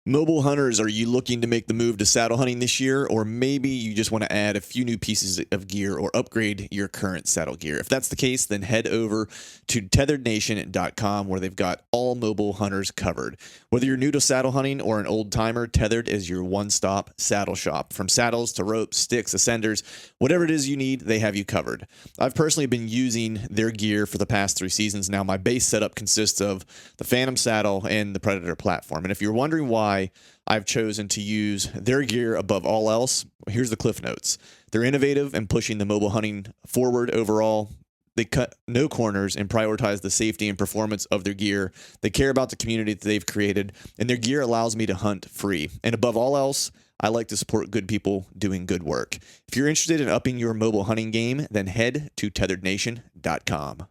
Mobile hunters, are you looking to make the move to saddle hunting this year? Or maybe you just want to add a few new pieces of gear or upgrade your current saddle gear. If that's the case, then head over to tetherednation.com where they've got all mobile hunters covered. Whether you're new to saddle hunting or an old timer, Tethered is your one-stop saddle shop. From saddles to ropes, sticks, ascenders, whatever it is you need, they have you covered. I've personally been using their gear for the past 3 seasons now. My base setup consists of the Phantom saddle and the Predator platform. And if you're wondering why I've chosen to use their gear above all else, here's the cliff notes. They're innovative and pushing the mobile hunting forward overall. They cut no corners and prioritize the safety and performance of their gear. They care about the community that they've created, and their gear allows me to hunt free. And above all else, I like to support good people doing good work. If you're interested in upping your mobile hunting game, then head to tetherednation.com.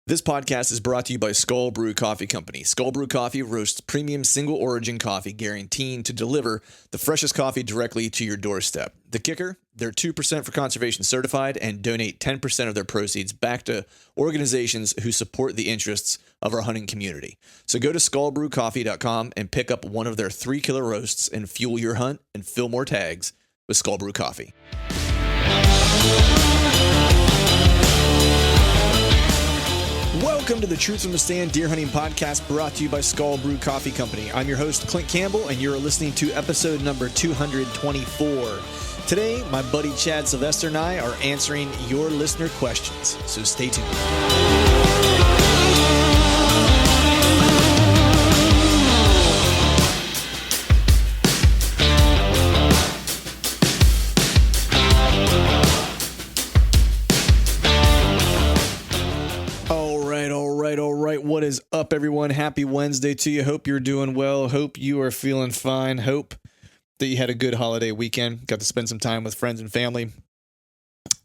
This podcast is brought to you by Skull Brew Coffee Company. Skull Brew Coffee roasts premium single origin coffee, guaranteeing to deliver the freshest coffee directly to your doorstep. The kicker? They're 2% for conservation certified and donate 10% of their proceeds back to organizations who support the interests of our hunting community. So go to skullbrewcoffee.com and pick up one of their 3-killer roasts and fuel your hunt and fill more tags with Skull Brew Coffee. Welcome to the Truth from the Stand Deer Hunting Podcast, brought to you by Skull Brew Coffee Company. I'm your host, Clint Campbell, and you're listening to episode number 224. Today, my buddy Chad Sylvester and I are answering your listener questions, so stay tuned. What is up, everyone? Happy Wednesday to you. Hope you're doing well. Hope you are feeling fine. Hope that you had a good holiday weekend. Got to spend some time with friends and family.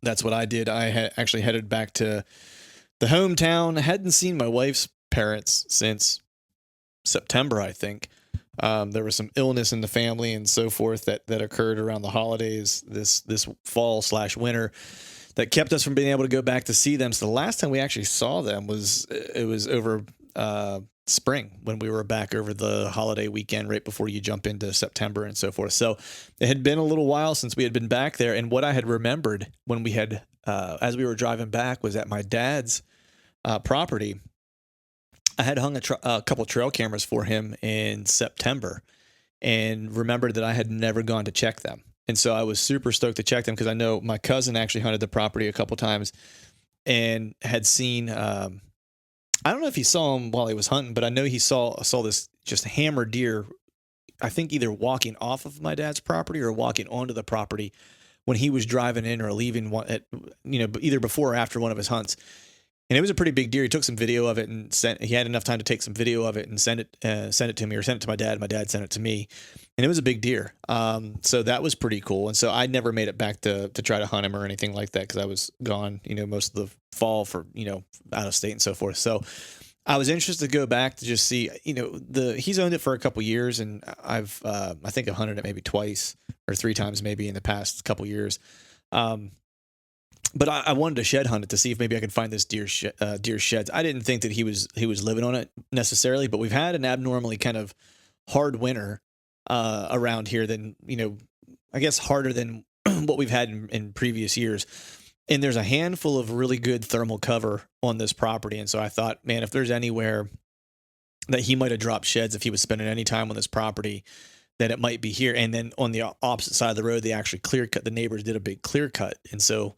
That's what I did. I had actually headed back to the hometown. I hadn't seen my wife's parents since September, I think. There was some illness in the family and so forth that occurred around the holidays this fall/winter. That kept us from being able to go back to see them. So the last time we actually saw them was over spring, when we were back over the holiday weekend right before you jump into September and so forth. So it had been a little while since we had been back there. And what I had remembered when we had, as we were driving back, was at my dad's property. I had hung a couple trail cameras for him in September and remembered that I had never gone to check them. And so I was super stoked to check them because I know my cousin actually hunted the property a couple times and had seen, I don't know if he saw him while he was hunting, but I know he saw this just hammered deer, I think either walking off of my dad's property or walking onto the property when he was driving in or leaving either before or after one of his hunts. And it was a pretty big deer. He took some video of it and he had enough time to take some video of it and send it to me, or send it to my dad. My dad sent it to me, and it was a big deer. So that was pretty cool. And so I never made it back to try to hunt him or anything like that, because I was gone, most of the fall for, out of state and so forth. So I was interested to go back to just see, he's owned it for a couple years, and I think I've hunted it maybe twice or 3 times maybe in the past couple years. But I wanted to shed hunt it to see if maybe I could find this deer sheds. I didn't think that he was living on it necessarily, but we've had an abnormally kind of hard winter around here than, I guess harder than what we've had in previous years. And there's a handful of really good thermal cover on this property. And so I thought, man, if there's anywhere that he might have dropped sheds if he was spending any time on this property, that it might be here. And then on the opposite side of the road, they actually clear cut. The neighbors did a big clear cut. And so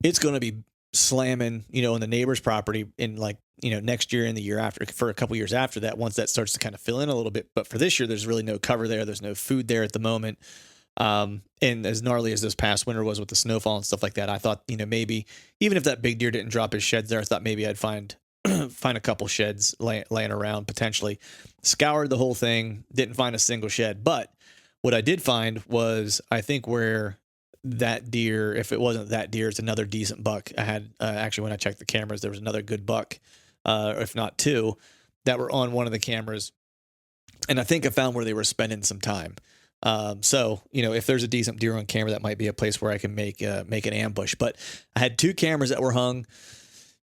it's going to be slamming, on the neighbor's property in next year and the year after, for a couple years after that, once that starts to kind of fill in a little bit. But for this year, there's really no cover there. There's no food there at the moment. And as gnarly as this past winter was with the snowfall and stuff like that, I thought, maybe even if that big deer didn't drop his sheds there, I thought maybe I'd find a couple sheds laying around potentially. Scoured the whole thing, didn't find a single shed. But what I did find was, I think where that deer, if it wasn't that deer, it's another decent buck. I had actually, when I checked the cameras, there was another good buck, if not 2, that were on one of the cameras, and I think I found where they were spending some time. So if there's a decent deer on camera, that might be a place where I can make an ambush. But I had 2 cameras that were hung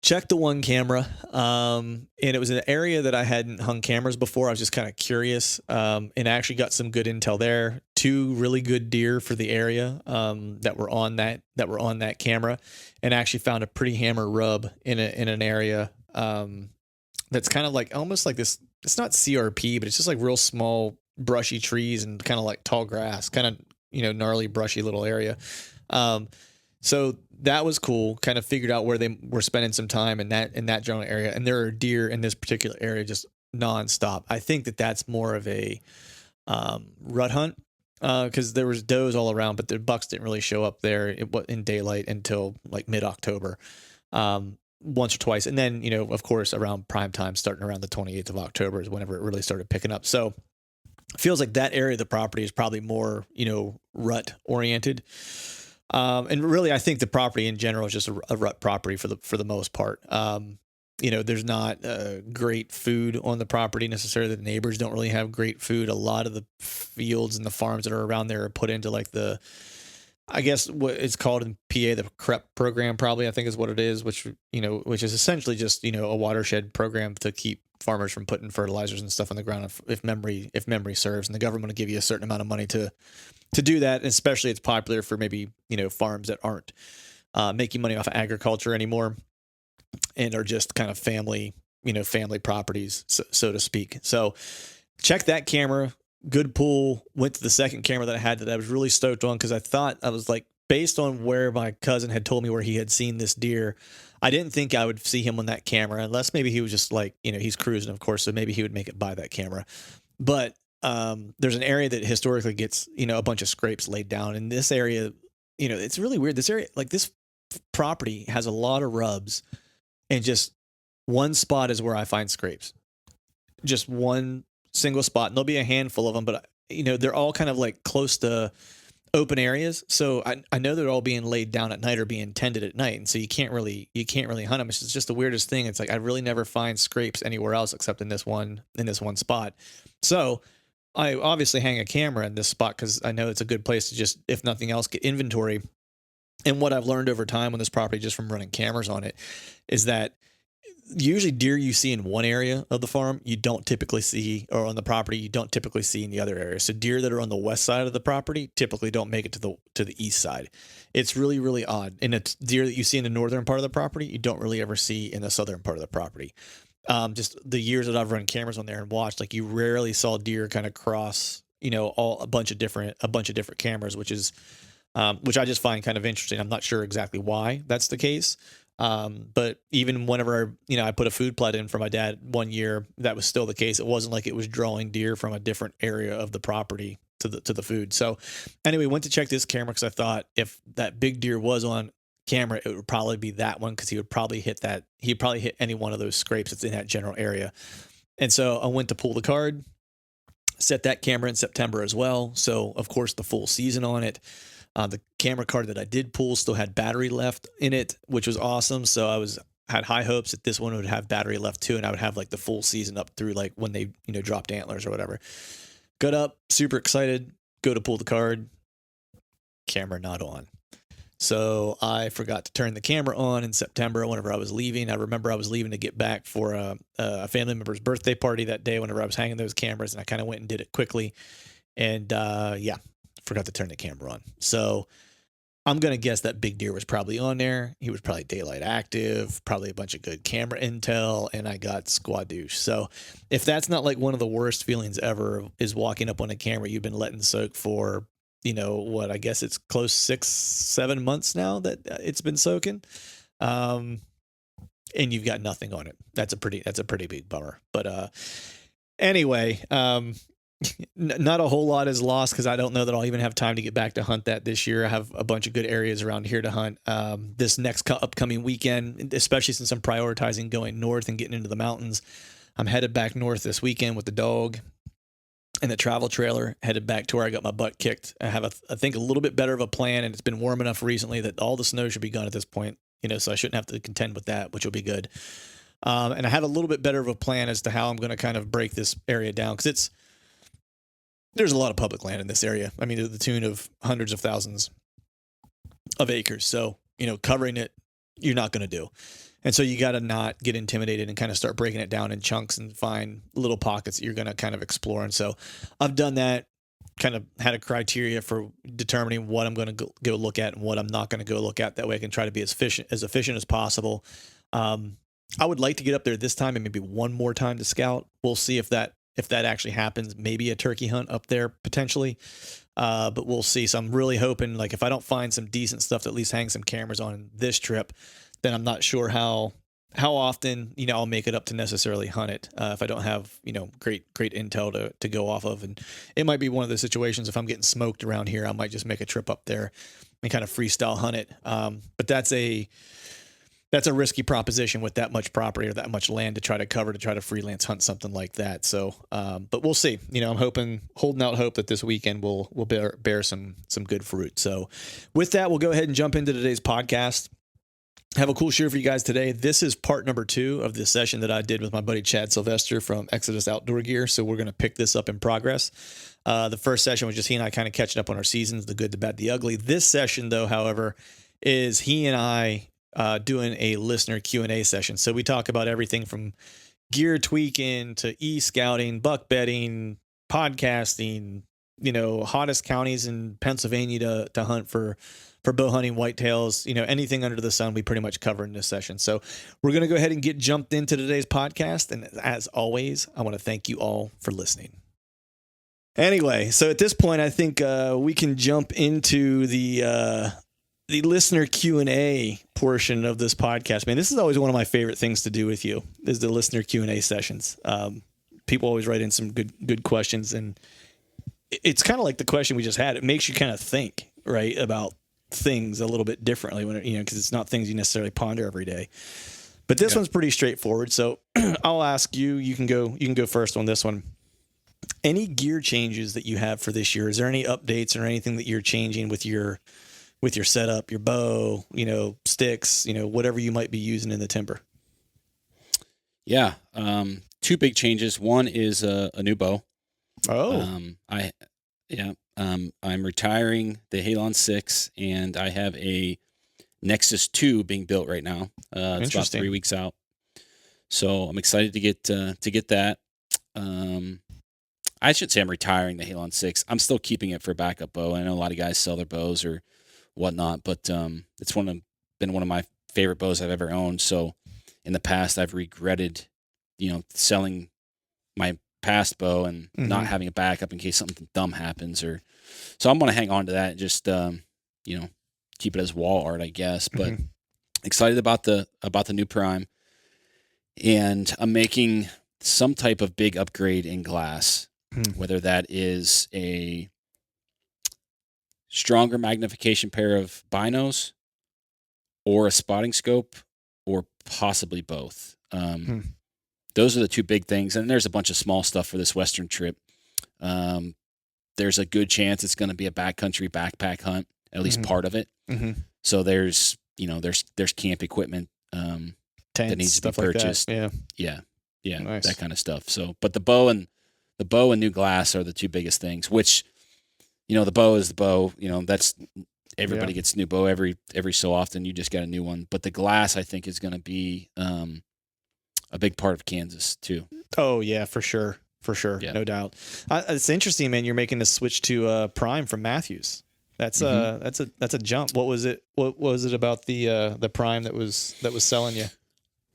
checked the one camera, and it was an area that I hadn't hung cameras before. I was just kind of curious, and I actually got some good intel there. Two really good deer for the area that were on that camera, and actually found a pretty hammer rub in an area that's kind of like almost like this. It's not CRP, but it's just like real small brushy trees and kind of like tall grass, kind of gnarly brushy little area. So that was cool. Kind of figured out where they were spending some time in that general area, and there are deer in this particular area just nonstop. I think that's more of a rut hunt because there was does all around, but the bucks didn't really show up there in daylight until like mid-October, once or twice, and then of course around prime time, starting around the 28th of October is whenever it really started picking up. So it feels like that area of the property is probably more rut oriented. And really, I think the property in general is just a rut property for the most part. There's not great food on the property necessarily. The neighbors don't really have great food. A lot of the fields and the farms that are around there are put into like I guess what it's called in PA, the CREP program, probably, I think is what it is, which is essentially just, a watershed program to keep farmers from putting fertilizers and stuff on the ground if memory serves. And the government will give you a certain amount of money to do that. And especially it's popular for maybe, farms that aren't making money off of agriculture anymore and are just kind of family properties, so to speak. So check that camera. Good pull. Went to the second camera that I had that I was really stoked on because I was like, based on where my cousin had told me where he had seen this deer, I didn't think I would see him on that camera unless maybe he was just like, he's cruising, of course, so maybe he would make it by that camera. But there's an area that historically gets, a bunch of scrapes laid down. In this area, it's really weird. This area, like this property has a lot of rubs, and just one spot is where I find scrapes. Just one single spot, and there'll be a handful of them, but they're all kind of like close to open areas. So I know they're all being laid down at night or being tended at night, and so you can't really hunt them. It's just the weirdest thing. It's like I really never find scrapes anywhere else except in this one spot. So I obviously hang a camera in this spot because I know it's a good place to just, if nothing else, get inventory. And what I've learned over time on this property, just from running cameras on it, is that usually deer you see in one area of the farm, you don't typically see, or on the property, you don't typically see in the other area. So deer that are on the west side of the property typically don't make it to the east side. It's really, really odd. And it's deer that you see in the northern part of the property, you don't really ever see in the southern part of the property. Just the years that I've run cameras on there and watched, like you rarely saw deer kind of cross, a bunch of different cameras, which I just find kind of interesting. I'm not sure exactly why that's the case. But even whenever, I put a food plot in for my dad one year, that was still the case. It wasn't like it was drawing deer from a different area of the property to the food. So anyway, went to check this camera because I thought if that big deer was on camera, it would probably be that one, because he'd probably hit any one of those scrapes that's in that general area. And so I went to pull the card, set that camera in September as well. So of course the full season on it. The camera card that I did pull still had battery left in it, which was awesome. So I had high hopes that this one would have battery left too, and I would have like the full season up through like when they dropped antlers or whatever. Got up, super excited, go to pull the card, camera not on. So I forgot to turn the camera on in September whenever I was leaving. I remember I was leaving to get back for a family member's birthday party that day whenever I was hanging those cameras, and I kind of went and did it quickly. And forgot to turn the camera on. So I'm going to guess that big deer was probably on there. He was probably daylight active, probably a bunch of good camera intel, and I got squadouche. So if that's not like one of the worst feelings ever, is walking up on a camera you've been letting soak for, I guess it's close 6-7 months now that it's been soaking. And you've got nothing on it. That's a pretty big bummer. But anyway, not a whole lot is lost because I don't know that I'll even have time to get back to hunt that this year. I have a bunch of good areas around here to hunt this next upcoming weekend, especially since I'm prioritizing going north and getting into the mountains. I'm headed back north this weekend with the dog and the travel trailer, headed back to where I got my butt kicked. I have, I think, a little bit better of a plan, and it's been warm enough recently that all the snow should be gone at this point, so I shouldn't have to contend with that, which will be good. And I have a little bit better of a plan as to how I'm going to kind of break this area down, because there's a lot of public land in this area. I mean, to the tune of hundreds of thousands of acres. So, covering it, you're not going to do. And so you got to not get intimidated and kind of start breaking it down in chunks and find little pockets that you're going to kind of explore. And so I've done that, kind of had a criteria for determining what I'm going to go look at and what I'm not going to go look at. That way I can try to be as efficient as possible. I would like to get up there this time and maybe one more time to scout. We'll see if that actually happens. Maybe a turkey hunt up there potentially. But we'll see. So I'm really hoping, like, if I don't find some decent stuff to at least hang some cameras on this trip, then I'm not sure how often, I'll make it up to necessarily hunt it. If I don't have, great intel to go off of. And it might be one of those situations, if I'm getting smoked around here, I might just make a trip up there and kind of freestyle hunt it. But that's a risky proposition with that much property or that much land to try to freelance hunt something like that. So, but we'll see. I'm holding out hope that this weekend will bear some good fruit. So with that, we'll go ahead and jump into today's podcast. Have a cool show for you guys today. This is part number 2 of the session that I did with my buddy Chad Sylvester from Exodus Outdoor Gear. So we're going to pick this up in progress. The first session was just he and I kind of catching up on our seasons, the good, the bad, the ugly. This session, though, however, is he and I doing a listener Q&A session. So we talk about everything from gear tweaking to e-scouting, buck bedding, podcasting, hottest counties in Pennsylvania to hunt for bow hunting, whitetails, anything under the sun, we pretty much cover in this session. So we're going to go ahead and get jumped into today's podcast. And as always, I want to thank you all for listening. Anyway, so at this point, I think we can jump into the listener Q&A portion of this podcast. Man, this is always one of my favorite things to do with you, is the listener Q&A sessions. People always write in some good questions, and it's kind of like the question we just had. It makes you kind of think, right, about things a little bit differently when because it's not things you necessarily ponder every day. But this one's pretty straightforward. So I'll ask you. You can go first on this one. Any gear changes that you have for this year? Is there any updates or anything that you're changing with your setup, your bow, sticks, whatever you might be using in the timber? Yeah. 2 big changes. One is a new bow. Oh. I'm retiring the Halon 6, and I have a Nexus 2 being built right now. It's about 3 weeks out. So I'm excited to get that. I should say I'm retiring the Halon 6. I'm still keeping it for a backup bow. I know a lot of guys sell their bows or whatnot, but it's been one of my favorite bows I've ever owned. So in the past, I've regretted, selling my past bow and not having a backup in case something dumb happens. So I'm going to hang on to that and just keep it as wall art, I guess. But excited about the new Prime, and I'm making some type of big upgrade in glass, whether that is a stronger magnification pair of binos or a spotting scope, or possibly both. Those are the 2 big things. And there's a bunch of small stuff for this Western trip. There's a good chance it's going to be a backcountry backpack hunt, at least part of it. So there's camp equipment Tents, that needs to be purchased. Like Yeah. Nice. That kind of stuff. So, but the bow and new glass are the 2 biggest things, which, the bow is the bow, that's everybody gets a new bow every so often. You just got a new one. But the glass, I think, is going to be a big part of Kansas too. Oh yeah, for sure. Yeah. No doubt. It's interesting, man. You're making the switch to Prime from Matthews. That's a jump. What was it about the Prime that was selling you?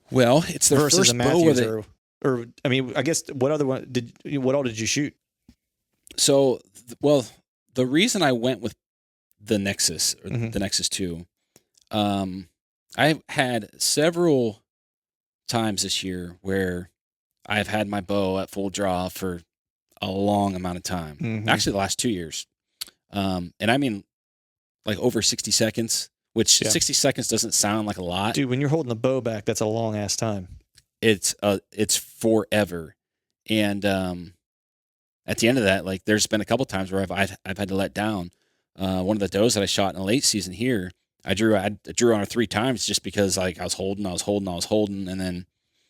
Well, it's the versus first a Matthews bow or I mean, I guess what all did you shoot? So, the reason I went with the Nexus or the Nexus 2, I've had several times this year where I've had my bow at full draw for a long amount of time. Actually, the last 2 years. And I mean, like over 60 seconds, which 60 seconds doesn't sound like a lot. Dude, when you're holding the bow back, that's a long ass time. It's forever. And at the end of that, like, there's been a couple times where I've had to let down. One of the does that I shot in the late season here, I drew on her 3 times just because, like, I was holding, and then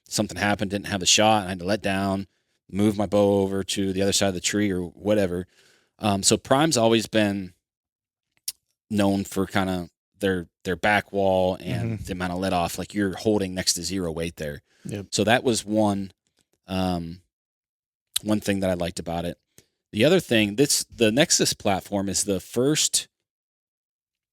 something happened, didn't have the shot, and I had to let down, move my bow over to the other side of the tree or whatever. So Prime's always been known for kind of their back wall and the amount of let off, like you're holding next to zero weight there. Yep. So that was one thing that I liked about it. The other thing, the Nexus platform is the first,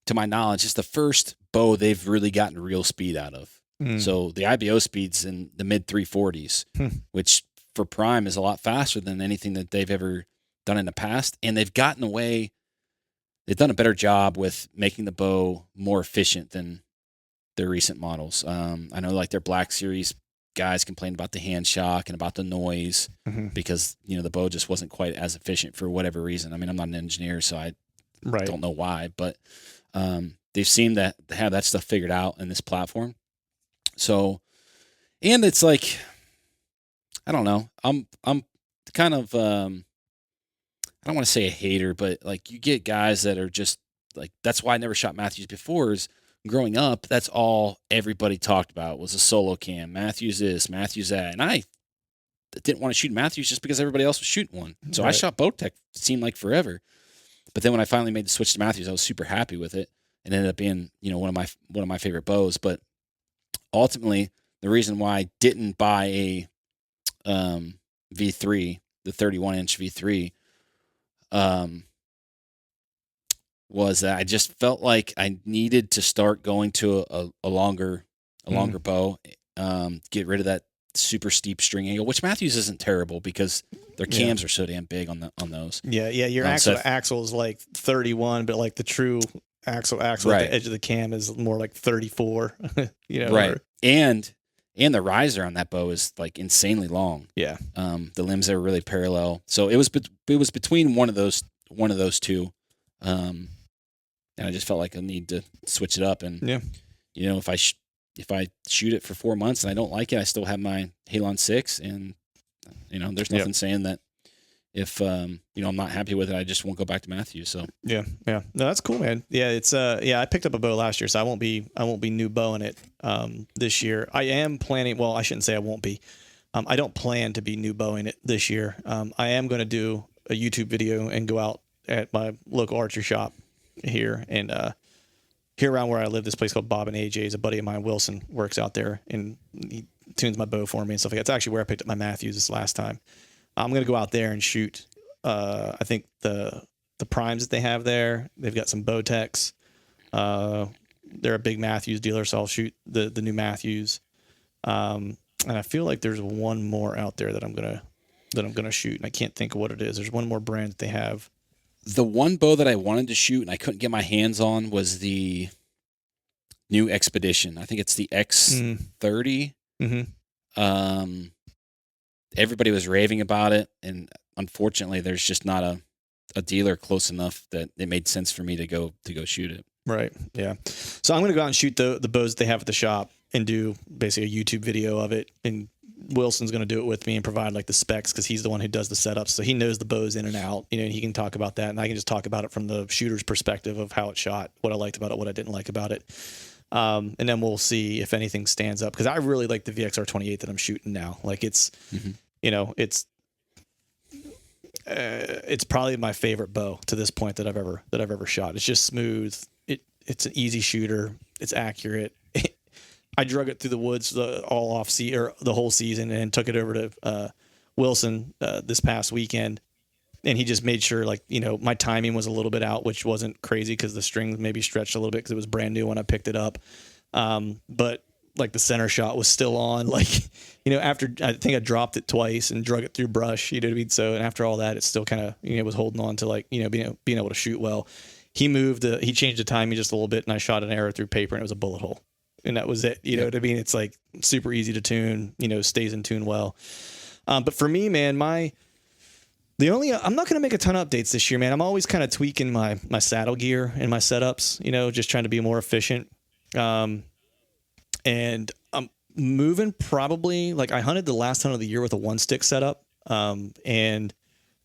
to my knowledge, it's the first bow they've really gotten real speed out of. So the IBO speed's in the mid 340s, which for prime is a lot faster than anything that they've ever done in the past. And they've done a better job with making the bow more efficient than their recent models. I know like their Black Series guys complained about the hand shock and about the noise because, the bow just wasn't quite as efficient for whatever reason. I mean, I'm not an engineer, so I don't know why, but they seem to have that stuff figured out in this platform. So, and it's like, I don't know. I'm kind of, I don't want to say a hater, but like you get guys that are just like, that's why I never shot Matthews before is growing up. That's all everybody talked about was a solo cam. Matthews this, Matthews that. And I didn't want to shoot Matthews just because everybody else was shooting one. So I shot Bowtech, it seemed like forever. But then when I finally made the switch to Matthews, I was super happy with it and ended up being, one of my favorite bows. But ultimately, the reason why I didn't buy a V3, the 31-inch V3, was that I just felt like I needed to start going to a longer bow, get rid of that super steep string angle, which Matthews isn't terrible because their cams are so damn big on those. Yeah, your axle is like 31, but like the true axle at the edge of the cam is more like 34. Right. And the riser on that bow is like insanely long. Yeah. The limbs are really parallel. So it was between one of those two. And I just felt like I need to switch it up. And if I shoot it for 4 months and I don't like it, I still have my Halon 6, and there's nothing saying that if I'm not happy with it, I just won't go back to Matthews. So yeah, no, that's cool, man. Yeah, it's I picked up a bow last year, so I won't be new bowing it this year. I am planning. Well, I shouldn't say I won't be. I don't plan to be new bowing it this year. I am going to do a YouTube video and go out at my local archery shop here and here around where I live. This place called Bob and AJ's. A buddy of mine, Wilson, works out there and he tunes my bow for me and stuff like that. It's actually where I picked up my Matthews this last time. I'm going to go out there and shoot. I think the primes that they have there, they've got some Bowtechs. They're a big Matthews dealer, so I'll shoot the new Matthews. And I feel like there's one more out there that I'm gonna shoot, and I can't think of what it is. There's one more brand that they have. The one bow that I wanted to shoot and I couldn't get my hands on was the new Expedition. I think it's the X30. Everybody was raving about it, and unfortunately, there's just not a dealer close enough that it made sense for me to go shoot it. Right. Yeah. So I'm going to go out and shoot the bows that they have at the shop and do basically a YouTube video of it. And Wilson's going to do it with me and provide like the specs because he's the one who does the setups. So he knows the bows in and out, and he can talk about that. And I can just talk about it from the shooter's perspective of how it shot, what I liked about it, what I didn't like about it. And then we'll see if anything stands up, because I really like the VXR 28 that I'm shooting now. Like it's probably my favorite bow to this point that I've ever shot. It's just smooth. It's an easy shooter. It's accurate. I drug it through the woods the whole season and took it over to Wilson this past weekend, and he just made sure my timing was a little bit out, which wasn't crazy because the string maybe stretched a little bit because it was brand new when I picked it up. But like the center shot was still on. After I think I dropped it twice and drug it through brush, you know what I mean? So, and after all that, it's still kind of was holding on to being able to shoot well. He changed the timing just a little bit, and I shot an arrow through paper, and it was a bullet hole. And that was it. You know what I mean? It's like super easy to tune, stays in tune well. But for me, man, I'm not going to make a ton of updates this year, man. I'm always kind of tweaking my saddle gear and my setups, just trying to be more efficient. And I'm moving probably, I hunted the last hunt of the year with a 1-stick setup. And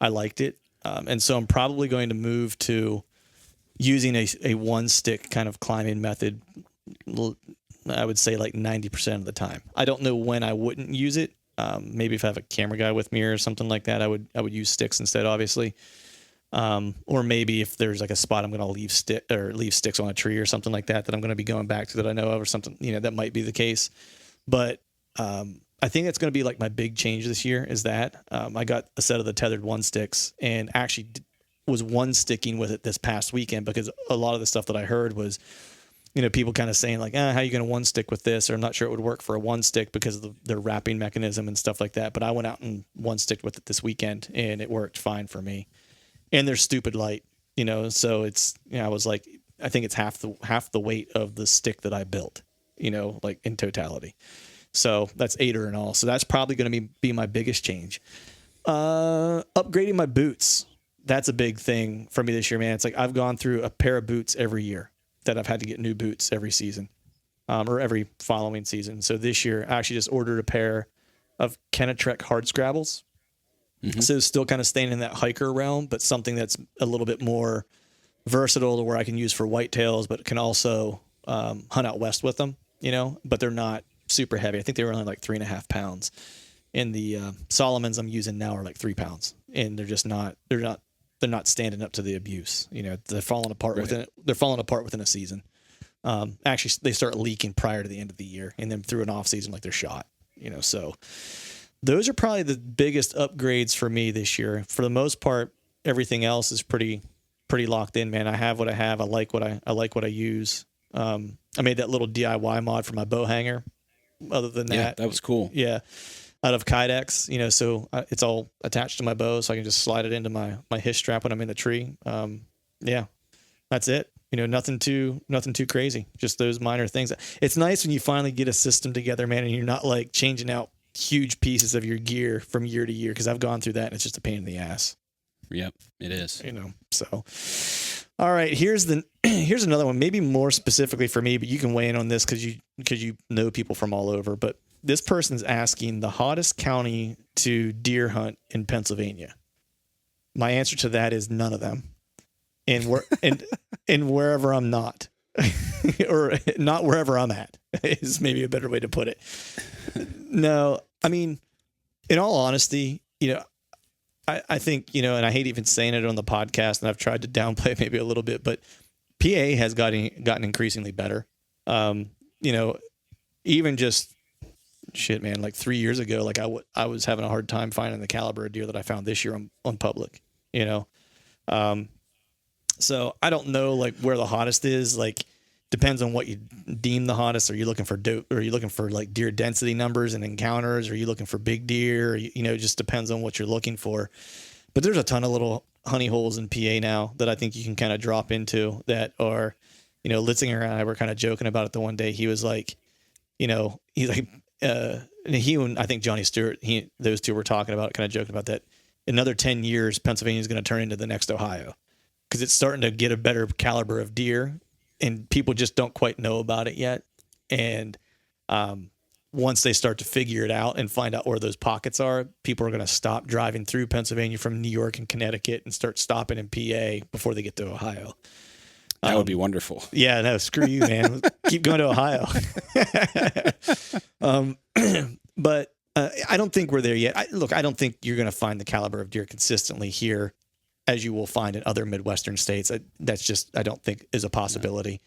I liked it. And so I'm probably going to move to using a 1-stick kind of climbing method. I would say 90% of the time. I don't know when I wouldn't use it. Maybe if I have a camera guy with me or something like that, I would use sticks instead, obviously. Or maybe if there's like a spot I'm going to leave sticks on a tree or something like that I'm going to be going back to that I know of or something, that might be the case. But I think that's going to be like my big change this year is that I got a set of the tethered one sticks and actually was one sticking with it this past weekend because a lot of the stuff that I heard was, people kind of saying like, how are you going to one stick with this? Or I'm not sure it would work for a one stick because of their wrapping mechanism and stuff like that. But I went out and one sticked with it this weekend and it worked fine for me. And they're stupid light, so it's, I was like, I think it's half the weight of the stick that I built, like in totality. So that's 8 in all. So that's probably going to be my biggest change. Upgrading my boots. That's a big thing for me this year, man. It's like I've gone through a pair of boots every year that I've had to get new boots every season, or every following season. So this year I actually just ordered a pair of Kenetrek hard scrabbles. Mm-hmm. So still kind of staying in that hiker realm, but something that's a little bit more versatile to where I can use for whitetails, but can also hunt out west with them, but they're not super heavy. I think they were only like 3.5 pounds. And the Solomons I'm using now are like 3 pounds, and they're just they're not standing up to the abuse. They're falling apart within a season. Actually, they start leaking prior to the end of the year, and then through an off season, like they're shot. So those are probably the biggest upgrades for me this year. For the most part, everything else is pretty locked in, man. I have what I have. I like what I use. I made that little DIY mod for my bow hanger. Other than that, that was cool. Yeah. Out of Kydex, so it's all attached to my bow, so I can just slide it into my hish strap when I'm in the tree. Yeah, that's it. Nothing too crazy. Just those minor things. It's nice when you finally get a system together, man, and you're not like changing out huge pieces of your gear from year to year, because I've gone through that and it's just a pain in the ass. Yep, it is. So. All right, here's another one, maybe more specifically for me, but you can weigh in on this because you know people from all over. But this person's asking the hottest county to deer hunt in Pennsylvania. My answer to that is none of them, and wherever I'm not, or not wherever I'm at is maybe a better way to put it. No, I mean, in all honesty, I think, and I hate even saying it on the podcast, and I've tried to downplay it maybe a little bit, but PA has gotten increasingly better. Even just shit, man, like 3 years ago, like I was having a hard time finding the caliber of deer that I found this year on public, so I don't know like where the hottest is. Like, depends on what you deem the hottest. Are you looking for are you looking for like deer density numbers and encounters? Are you looking for big deer? It just depends on what you're looking for. But there's a ton of little honey holes in PA now that I think you can kind of drop into that are, Litzinger and I were kind of joking about it the one day. He was like, he's like, he and I think Johnny Stewart, those two were talking about, kind of joking about that. Another 10 years, Pennsylvania is going to turn into the next Ohio because it's starting to get a better caliber of deer. And people just don't quite know about it yet. And once they start to figure it out and find out where those pockets are, people are going to stop driving through Pennsylvania from New York and Connecticut and start stopping in PA before they get to Ohio. That would be wonderful. Yeah, no, screw you, man. Keep going to Ohio. But I don't think we're there yet. I don't think you're going to find the caliber of deer consistently here as you will find in other Midwestern states. That's just, I don't think is a possibility.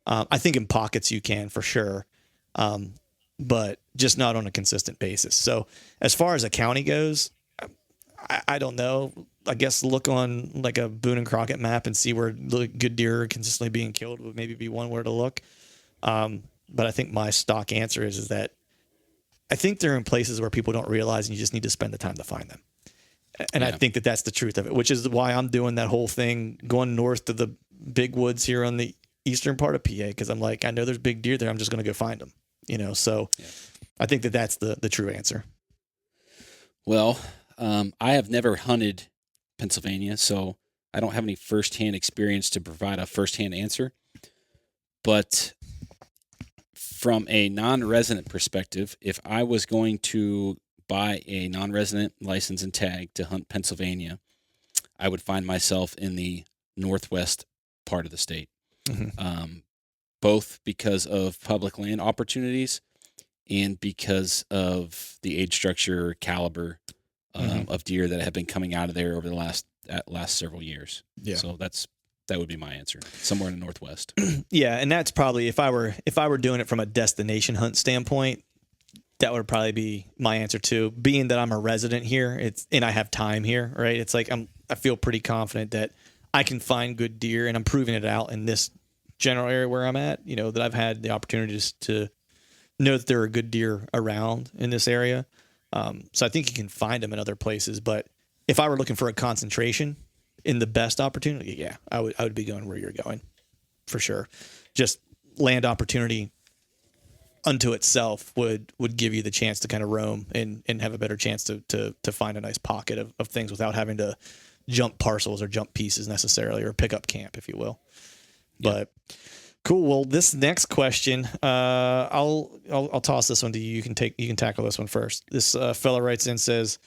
I think in pockets you can for sure, but just not on a consistent basis. So as far as a county goes, I don't know. I guess look on like a Boone and Crockett map and see where good deer are consistently being killed would maybe be one where to look. But I think my stock answer is that I think they're in places where people don't realize, and you just need to spend the time to find them. And I think that that's the truth of it, which is why I'm doing that whole thing, going north to the big woods here on the eastern part of PA, because I'm like, I know there's big deer there. I'm just going to go find them, So I think that that's the true answer. Well, I have never hunted Pennsylvania, so I don't have any firsthand experience to provide a firsthand answer. But from a non-resident perspective, if I was going to buy a non-resident license and tag to hunt Pennsylvania, I would find myself in the northwest part of the state, both because of public land opportunities and because of the age structure, caliber of deer that have been coming out of there over the last at last several years. Yeah. So that would be my answer. Somewhere in the Northwest. Yeah, and that's probably if I were doing it from a destination hunt standpoint, that would probably be my answer too. Being that I'm a resident here, and I have time here, right? It's like I feel pretty confident that I can find good deer, and I'm proving it out in this general area where I'm at. You know, that I've had the opportunities to know that there are good deer around in this area. So I think you can find them in other places. But if I were looking for a concentration in the best opportunity, yeah, I would be going where you're going for sure. Just land opportunity unto itself would give you the chance to kind of roam and have a better chance to find a nice pocket of things without having to jump parcels or jump pieces necessarily, or pick up camp, if you will. Yeah. But cool. Well, this next question, I'll toss this one to you. You can tackle this one first. This fella writes in, says,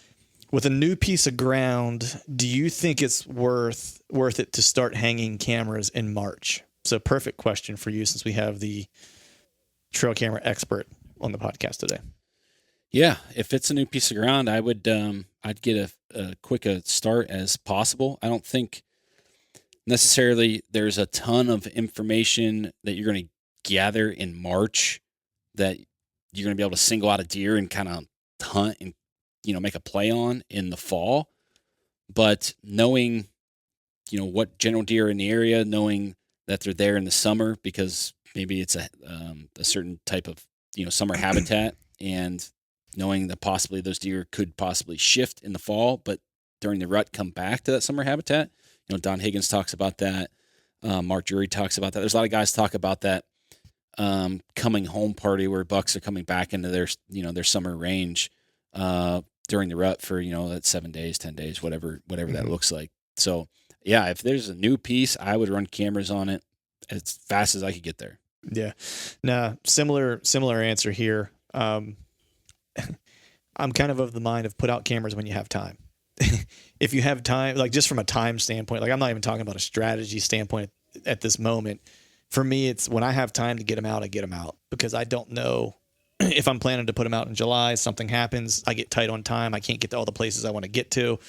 with a new piece of ground, do you think it's worth it to start hanging cameras in March? So perfect question for you, since we have the trail camera expert on the podcast today. Yeah, if it's a new piece of ground, I would I'd get a quick start as possible. I don't think necessarily there's a ton of information that you're going to gather in March that you're going to be able to single out a deer and kind of hunt and make a play on in the fall. But knowing what general deer are in the area, knowing that they're there in the summer because maybe it's a certain type of summer habitat, and knowing that possibly those deer could possibly shift in the fall, but during the rut come back to that summer habitat. Don Higgins talks about that. Mark Drury talks about that. There's a lot of guys talk about that coming home party where bucks are coming back into their summer range during the rut for that 7 days, 10 days, whatever that looks like. So yeah, if there's a new piece, I would run cameras on it as fast as I could get there. Yeah. Nah, similar answer here. I'm kind of the mind of put out cameras when you have time. If you have time, like just from a time standpoint, like I'm not even talking about a strategy standpoint at this moment. For me, it's when I have time to get them out, I get them out, because I don't know if I'm planning to put them out in July, something happens, I get tight on time, I can't get to all the places I want to get to,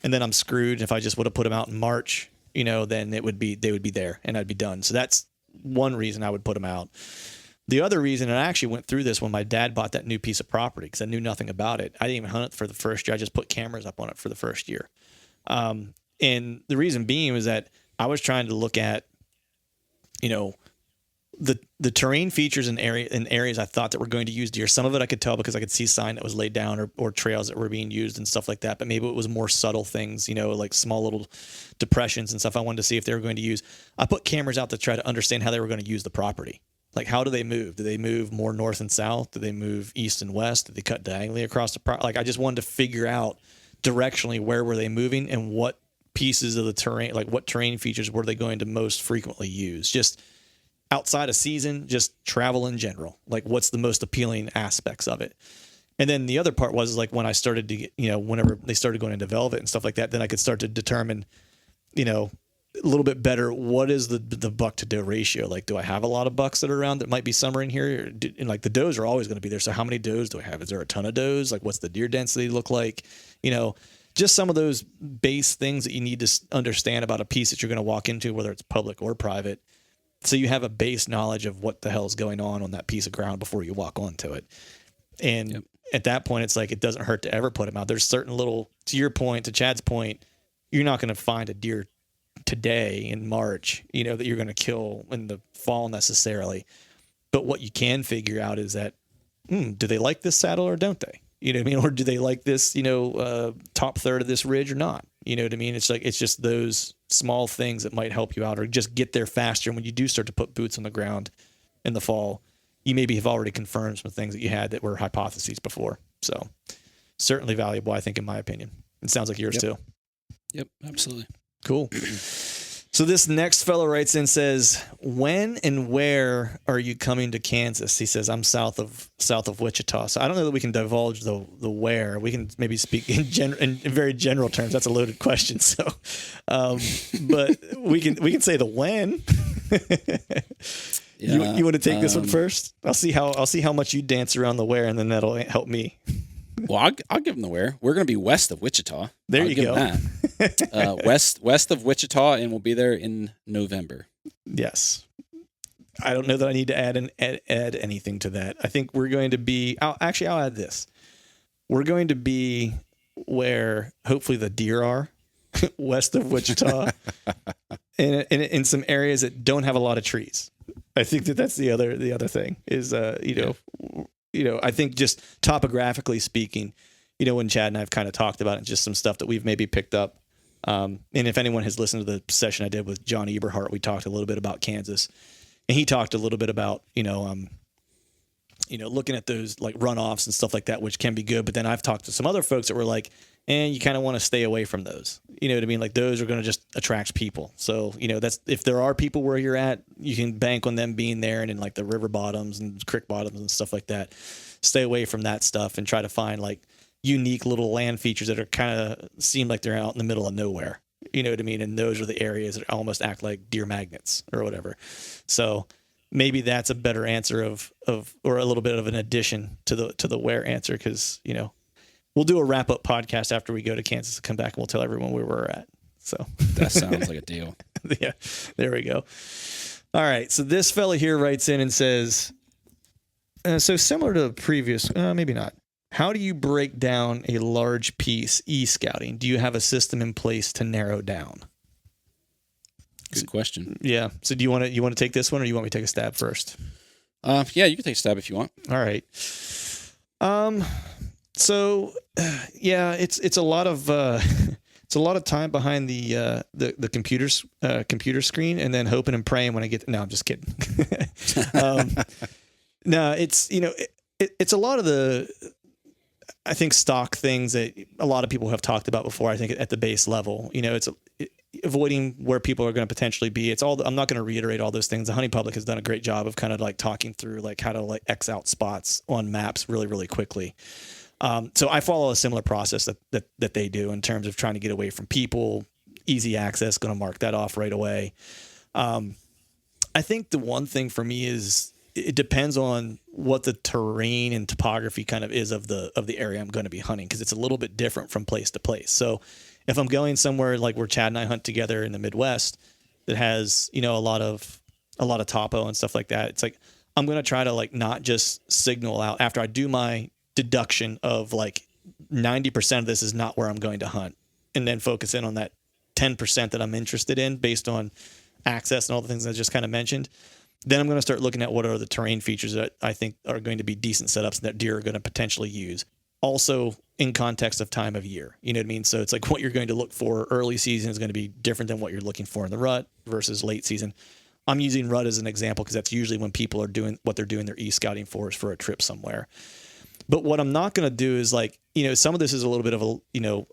and then I'm screwed. If I just would have put them out in March, then they would be there and I'd be done. So that's one reason I would put them out. The other reason, and I actually went through this when my dad bought that new piece of property because I knew nothing about it. I didn't even hunt it for the first year. I just put cameras up on it for the first year. And the reason being was that I was trying to look at, the terrain features in areas I thought that were going to use deer. Some of it I could tell because I could see sign that was laid down or trails that were being used and stuff like that. But maybe it was more subtle things, like small little depressions and stuff I wanted to see if they were going to use. I put cameras out to try to understand how they were going to use the property. Like, how do they move? Do they move more north and south? Do they move east and west? Do they cut diagonally across the property? Like, I just wanted to figure out directionally where were they moving and what pieces of the terrain, like what terrain features were they going to most frequently use? Just outside of season, just travel in general. Like, what's the most appealing aspects of it? And then the other part was like when I started to get, whenever they started going into velvet and stuff like that, then I could start to determine, a little bit better, what is the buck to doe ratio? Like, do I have a lot of bucks that are around that might be summer in here? And like the does are always going to be there. So how many does do I have? Is there a ton of does? Like, what's the deer density look like? Just some of those base things that you need to understand about a piece that you're going to walk into, whether it's public or private. So you have a base knowledge of what the hell is going on that piece of ground before you walk onto it. And at that point, it's like, it doesn't hurt to ever put them out. There's certain little, to your point, to Chad's point, you're not going to find a deer today in March, that you're going to kill in the fall necessarily. But what you can figure out is that, do they like this saddle or don't they? You know what I mean? Or do they like this, top third of this ridge or not? You know what I mean? It's like, it's just those small things that might help you out or just get there faster. And when you do start to put boots on the ground in the fall, you maybe have already confirmed some things that you had that were hypotheses before. So certainly valuable, I think, in my opinion. It sounds like yours too. Yep, absolutely. Cool. So this next fellow writes in, says, when and where are you coming to Kansas? He says, I'm south of Wichita. So I don't know that we can divulge the where. We can maybe speak in very general terms. That's a loaded question. So, but we can say the when. You want to take this one first? I'll see how much you dance around the where, and then that'll help me. Well, I'll give them the where. We're going to be west of Wichita. There you go. West of Wichita, and we'll be there in November. Yes. I don't know that I need to add anything to that. I think we're going to be. I'll add this. We're going to be where hopefully the deer are, west of Wichita, in some areas that don't have a lot of trees. I think that's the other thing is I think just topographically speaking, when Chad and I've kind of talked about it, just some stuff that we've maybe picked up. And if anyone has listened to the session I did with John Eberhart, we talked a little bit about Kansas, and he talked a little bit about looking at those like runoffs and stuff like that, which can be good. But then I've talked to some other folks that were like, and you kind of want to stay away from those. You know what I mean? Like those are going to just attract people. So, that's if there are people where you're at, you can bank on them being there, and in like the river bottoms and creek bottoms and stuff like that. Stay away from that stuff and try to find like unique little land features that are kind of seem like they're out in the middle of nowhere. You know what I mean? And those are the areas that almost act like deer magnets or whatever. So maybe that's a better answer or a little bit of an addition to the where answer. Cause we'll do a wrap up podcast after we go to Kansas and come back, and we'll tell everyone where we're at. So that sounds like a deal. Yeah, there we go. All right. So this fella here writes in and says, so similar to the previous, maybe not. How do you break down a large piece e-scouting? Do you have a system in place to narrow down? Good question. Yeah. So do you want to take this one, or you want me to take a stab first? Yeah, you can take a stab if you want. All right. So yeah, it's a lot of it's a lot of time behind the computer screen, and then hoping and praying when I get. No, I'm just kidding. No, it's it's a lot of the, I think, stock things that a lot of people have talked about before. I think at the base level, it's avoiding where people are going to potentially be. It's all. I'm not going to reiterate all those things. The hunting public has done a great job of kind of like talking through like how to like X out spots on maps really, really quickly. So I follow a similar process that they do in terms of trying to get away from people, easy access, going to mark that off right away. I think the one thing for me is it depends on what the terrain and topography kind of is of the area I'm going to be hunting, because it's a little bit different from place to place. So if I'm going somewhere like where Chad and I hunt together in the Midwest that has, a lot of topo and stuff like that, it's like I'm going to try to like not just signal out after I do my deduction of like 90% of this is not where I'm going to hunt, and then focus in on that 10% that I'm interested in based on access and all the things I just kind of mentioned. Then I'm going to start looking at what are the terrain features that I think are going to be decent setups that deer are going to potentially use. Also in context of time of year, you know what I mean? So it's like what you're going to look for early season is going to be different than what you're looking for in the rut versus late season. I'm using rut as an example because that's usually when people are doing what they're doing their e-scouting for is for a trip somewhere. But what I'm not going to do is like, some of this is a little bit of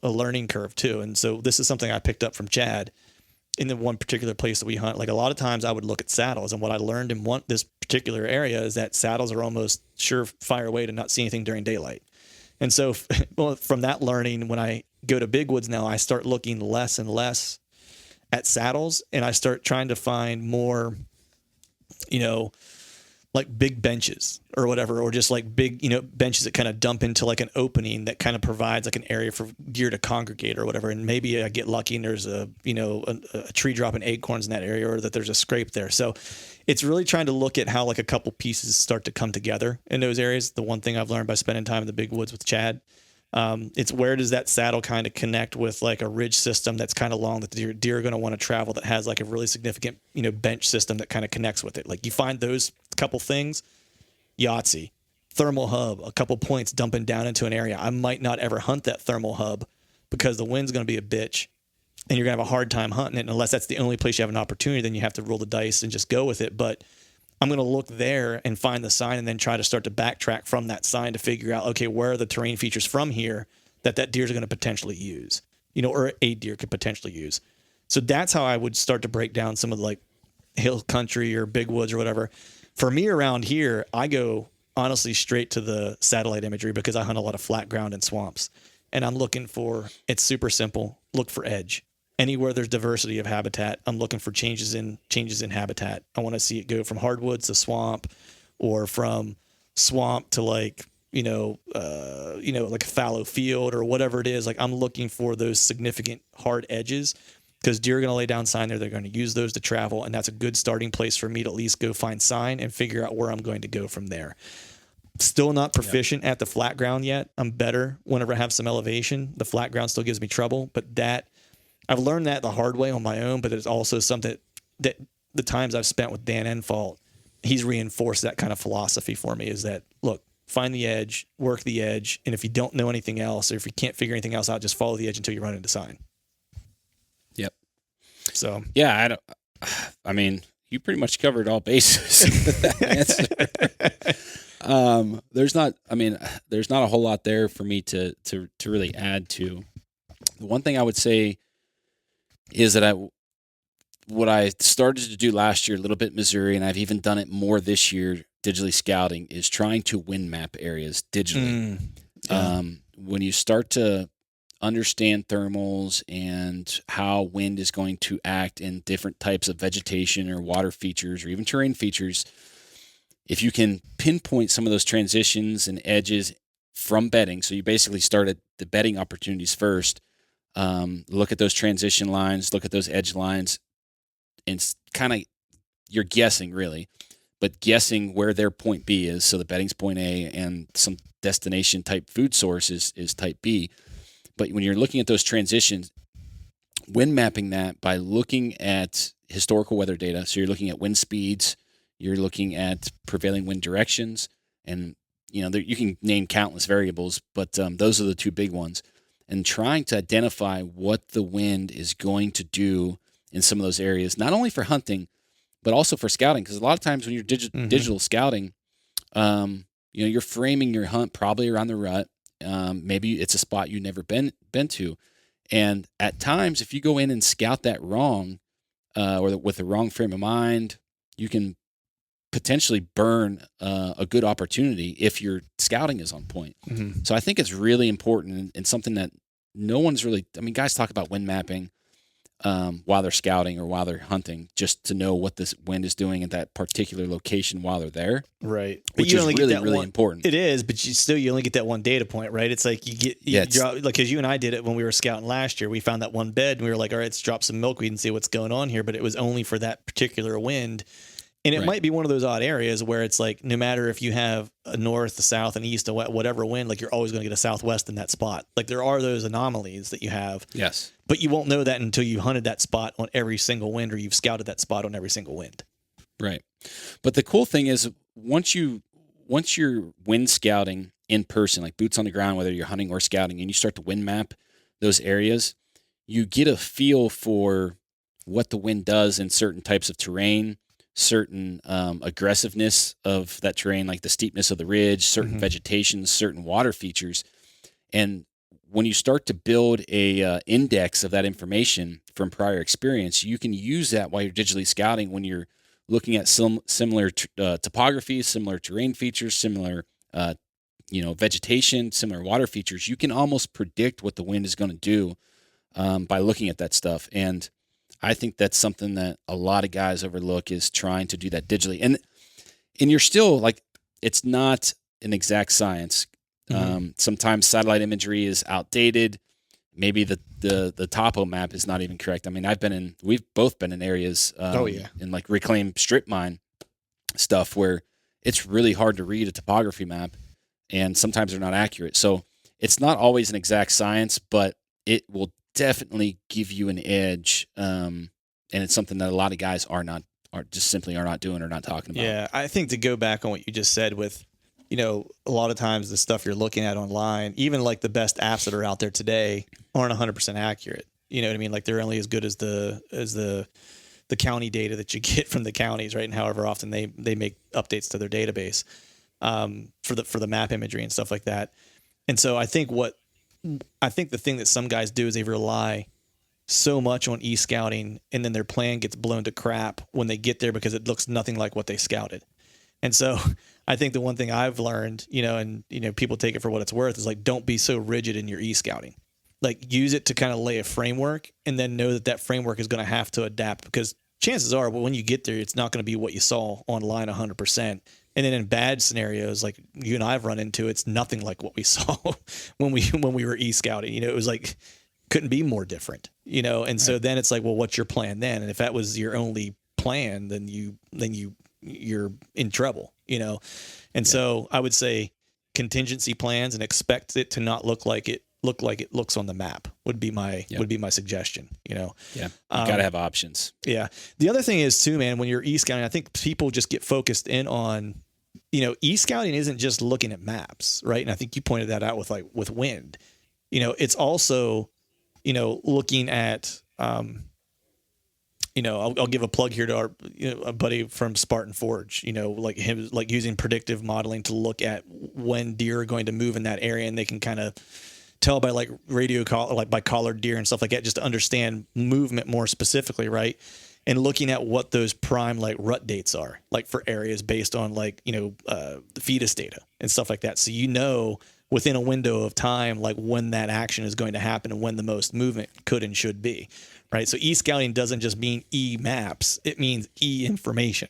a learning curve too. And so this is something I picked up from Chad in the one particular place that we hunt. Like a lot of times I would look at saddles, and what I learned in this particular area is that saddles are almost surefire way to not see anything during daylight. And so from that learning, when I go to big woods now, I start looking less and less at saddles, and I start trying to find more, like big benches or whatever, or just like big, benches that kind of dump into like an opening that kind of provides like an area for deer to congregate or whatever. And maybe I get lucky and there's a tree dropping acorns in that area, or that there's a scrape there. So it's really trying to look at how like a couple pieces start to come together in those areas. The one thing I've learned by spending time in the big woods with Chad, it's where does that saddle kind of connect with like a ridge system that's kind of long that the deer are going to want to travel, that has like a really significant, bench system that kind of connects with it. Like you find those couple things, Yahtzee, thermal hub, a couple points dumping down into an area. I might not ever hunt that thermal hub because the wind's going to be a bitch and you're going to have a hard time hunting it. Unless that's the only place you have an opportunity, then you have to roll the dice and just go with it. But I'm going to look there and find the sign, and then try to start to backtrack from that sign to figure out, okay, where are the terrain features from here that deer is going to potentially use, or a deer could potentially use. So that's how I would start to break down some of the like hill country or big woods or whatever. For me around here, I go honestly straight to the satellite imagery because I hunt a lot of flat ground and swamps, and I'm looking for, it's super simple. Look for edge. Anywhere there's diversity of habitat, I'm looking for changes in habitat. I want to see it go from hardwoods to swamp, or from swamp to like, like a fallow field or whatever it is. Like I'm looking for those significant hard edges because deer are going to lay down sign there. They're going to use those to travel. And that's a good starting place for me to at least go find sign and figure out where I'm going to go from there. Still not proficient at the flat ground yet. I'm better whenever I have some elevation. The flat ground still gives me trouble, but that I've learned that the hard way on my own, but it's also something that the times I've spent with Dan Enfault, he's reinforced that kind of philosophy for me is that, look, find the edge, work the edge. And if you don't know anything else, or if you can't figure anything else out, just follow the edge until you run into sign. Yep. So, yeah, I mean, you pretty much covered all bases with that answer. There's not a whole lot there for me to really add to. The one thing I would say is that what I started to do last year, a little bit in Missouri, and I've even done it more this year, digitally scouting, is trying to wind map areas digitally. When you start to understand thermals and how wind is going to act in different types of vegetation or water features or even terrain features, if you can pinpoint some of those transitions and edges from bedding, so you basically start at the bedding opportunities first, look at those transition lines, look at those edge lines, and kind of you're guessing really, but guessing where their point B is. So the bedding's point A and some destination type food source is type B. But when you're looking at those transitions, wind mapping that by looking at historical weather data. So you're looking at wind speeds, you're looking at prevailing wind directions, and you can name countless variables, but those are the two big ones. And trying to identify what the wind is going to do in some of those areas, not only for hunting, but also for scouting. Because a lot of times when you're digital scouting, you're framing your hunt probably around the rut. Maybe it's a spot you've never been to. And at times, if you go in and scout that wrong, or with the wrong frame of mind, you can potentially burn a good opportunity if your scouting is on point. Mm-hmm. So I think it's really important and something that no one's really, guys talk about wind mapping while they're scouting or while they're hunting, just to know what this wind is doing at that particular location while they're there. Right. Which is really important. It is, but you only get that one data point, right? It's like because you and I did it when we were scouting last year. We found that one bed and we were like, all right, let's drop some milkweed and see what's going on here. But it was only for that particular wind. And it might be one of those odd areas where it's like, no matter if you have a north, a south, and east, and whatever wind, like you're always going to get a southwest in that spot. Like there are those anomalies that you have. Yes. But you won't know that until you hunted that spot on every single wind, or you've scouted that spot on every single wind. Right. But the cool thing is once you're wind scouting in person, like boots on the ground, whether you're hunting or scouting, and you start to wind map those areas, you get a feel for what the wind does in certain types of terrain, certain aggressiveness of that terrain, like the steepness of the ridge, certain vegetation, certain water features. And when you start to build a index of that information from prior experience, you can use that while you're digitally scouting when you're looking at similar topography, similar terrain features, similar vegetation, similar water features. You can almost predict what the wind is going to do by looking at that stuff. And I think that's something that a lot of guys overlook, is trying to do that digitally. And you're still like, it's not an exact science. Sometimes satellite imagery is outdated. Maybe the topo map is not even correct. We've both been in areas in like reclaimed strip mine stuff where it's really hard to read a topography map, and sometimes they're not accurate. So it's not always an exact science, but it will definitely give you an edge. And it's something that a lot of guys are simply not doing or not talking about. Yeah. I think to go back on what you just said with, a lot of times the stuff you're looking at online, even like the best apps that are out there today, aren't 100% accurate. You know what I mean? Like they're only as good as the county data that you get from the counties, right? And however often they make updates to their database for the map imagery and stuff like that. And so I think the thing that some guys do is they rely so much on e-scouting, and then their plan gets blown to crap when they get there because it looks nothing like what they scouted. And so I think the one thing I've learned, and people take it for what it's worth, is like, don't be so rigid in your e-scouting. Like use it to kind of lay a framework, and then know that framework is going to have to adapt, because chances are when you get there, it's not going to be what you saw online 100%. And then in bad scenarios, like you and I have run into, it's nothing like what we saw when we were e-scouting. It was like couldn't be more different. And so then it's like, well, what's your plan then? And if that was your only plan, then you're in trouble. And so I would say contingency plans and expect it to not look like it looks on the map would be my suggestion. Yeah, you got to have options. Yeah. The other thing is too, man, when you're e-scouting, I think people just get focused in on, e-scouting isn't just looking at maps, right? And I think you pointed that out with wind. It's also, looking at, I'll give a plug here to our a buddy from Spartan Forge, like him, like using predictive modeling to look at when deer are going to move in that area, and they can kind of tell by like by collared deer and stuff like that, just to understand movement more specifically, right? And looking at what those prime like rut dates are, like for areas based on like the fetus data and stuff like that. So within a window of time, like when that action is going to happen and when the most movement could and should be, right? So e-scouting doesn't just mean e-maps; it means e-information,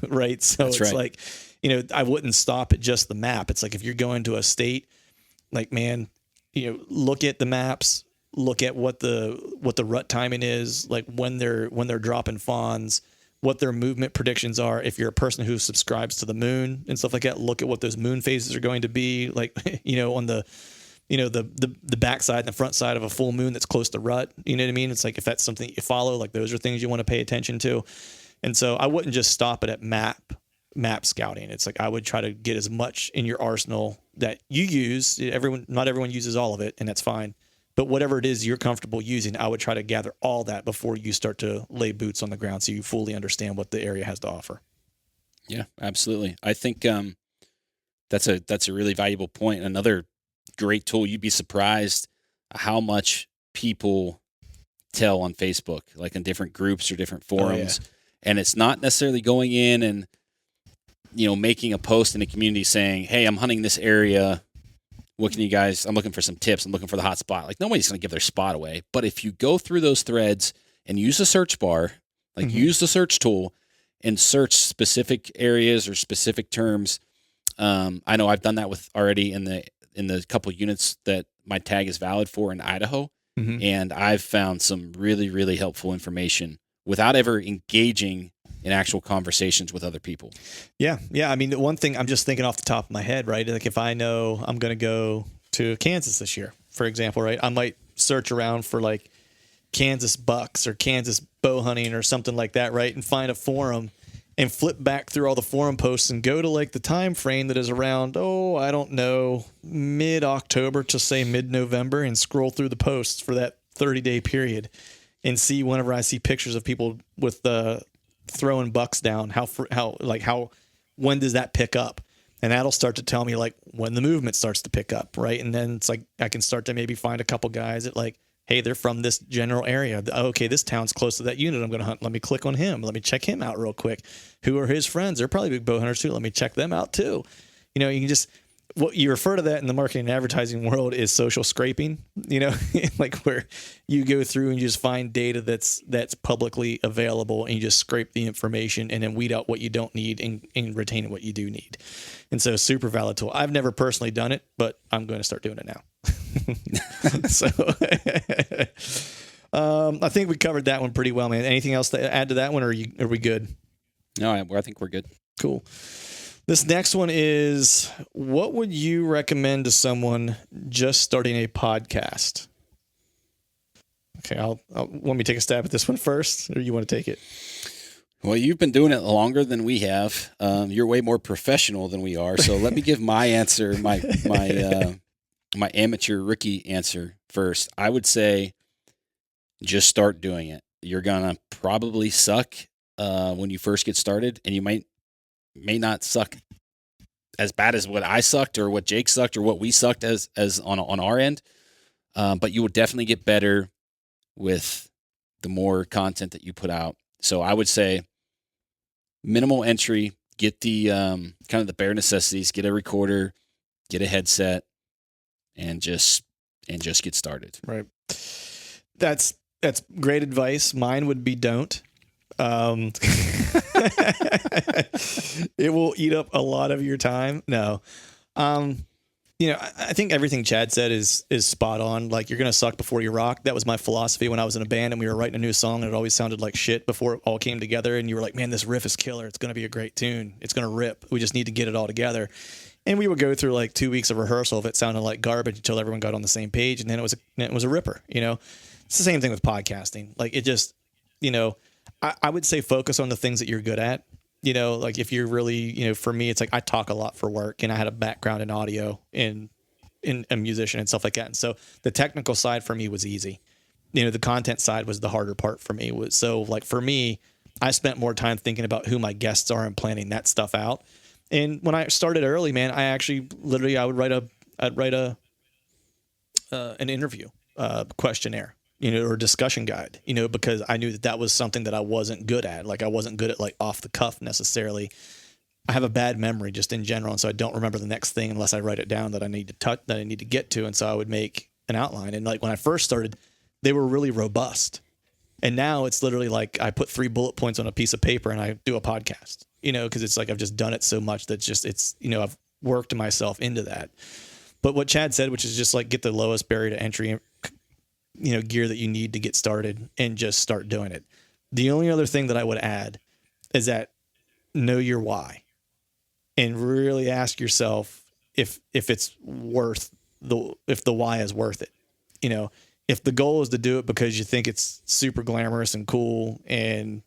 right? So That's it's right. like, I wouldn't stop at just the map. It's like if you're going to a state, like, man, look at the maps, look at what the rut timing is, like when they're dropping fawns, what their movement predictions are. If you're a person who subscribes to the moon and stuff like that, look at what those moon phases are going to be like, on the backside and the front side of a full moon that's close to rut. You know what I mean? It's like, if that's something you follow, like those are things you want to pay attention to. And so I wouldn't just stop it at map scouting. It's like, I would try to get as much in your arsenal that you use. Not everyone uses all of it, and that's fine. But whatever it is you're comfortable using, I would try to gather all that before you start to lay boots on the ground, so you fully understand what the area has to offer. Yeah, absolutely. I think that's a really valuable point. Another great tool. You'd be surprised how much people tell on Facebook, like in different groups or different forums. Oh, yeah. And it's not necessarily going in and making a post in a community saying, "Hey, I'm hunting this area. What can you guys, I'm looking for some tips. I'm looking for the hot spot." Like, nobody's going to give their spot away. But if you go through those threads and use the search bar, like use the search tool and search specific areas or specific terms. I know I've done that with already in the couple units that my tag is valid for in Idaho. And I've found some really, really helpful information without ever engaging in actual conversations with other people. Yeah. I mean, the one thing I'm just thinking off the top of my head, right? Like if I know I'm going to go to Kansas this year, for example, right? I might search around for like Kansas bucks or Kansas bow hunting or something like that, right? And find a forum and flip back through all the forum posts and go to like the time frame that is around, I don't know, mid-October to say mid-November, and scroll through the posts for that 30-day period and see whenever I see pictures of people with the throwing bucks down, when does that pick up? And that'll start to tell me like when the movement starts to pick up, right? And then it's like I can start to maybe find a couple guys that like, hey, they're from this general area. Okay, this town's close to that unit I'm going to hunt. Let me click on him. Let me check him out real quick. Who are his friends? They're probably big bow hunters too. Let me check them out too. You can just, what you refer to that in the marketing and advertising world is social scraping, like where you go through and you just find data that's publicly available, and you just scrape the information and then weed out what you don't need and retain what you do need. And so, super valid tool. I've never personally done it, but I'm going to start doing it now. So I think we covered that one pretty well, man. Anything else to add to that one, or are we good? No, I think we're good. Cool. This next one is, what would you recommend to someone just starting a podcast? Okay, I'll want me to take a stab at this one first, or you want to take it? Well, you've been doing it longer than we have. You're way more professional than we are. So let me give my answer, my amateur rookie answer first. I would say just start doing it. You're going to probably suck when you first get started, and you may not suck as bad as what I sucked or what Jake sucked or what we sucked as on our end. But you will definitely get better with the more content that you put out. So I would say minimal entry, get the kind of the bare necessities, get a recorder, get a headset, and just get started. Right. That's great advice. Mine would be don't. It will eat up a lot of your time. No. I think everything Chad said is spot on. Like, you're going to suck before you rock. That was my philosophy when I was in a band and we were writing a new song and it always sounded like shit before it all came together. And you were like, man, this riff is killer. It's going to be a great tune. It's going to rip. We just need to get it all together. And we would go through like 2 weeks of rehearsal if it sounded like garbage until everyone got on the same page. And then it was a ripper, It's the same thing with podcasting. Like, it just, I would say focus on the things that you're good at. Like, if you're really, for me, it's like I talk a lot for work and I had a background in audio in a musician and stuff like that. And so the technical side for me was easy. The content side was the harder part for me. So like for me, I spent more time thinking about who my guests are and planning that stuff out. And when I started early, man, I actually literally, I'd write an interview questionnaire, or discussion guide, because I knew that was something that I wasn't good at. Like, I wasn't good at like off the cuff necessarily. I have a bad memory just in general. And so I don't remember the next thing unless I write it down that I need to get to. And so I would make an outline. And like when I first started, they were really robust. And now it's literally like I put 3 bullet points on a piece of paper and I do a podcast, because it's like I've just done it so much that I've worked myself into that. But what Chad said, which is just like get the lowest barrier to entry, gear that you need to get started and just start doing it. The only other thing that I would add is that know your why and really ask yourself if it's worth if the why is worth it. If the goal is to do it because you think it's super glamorous and cool and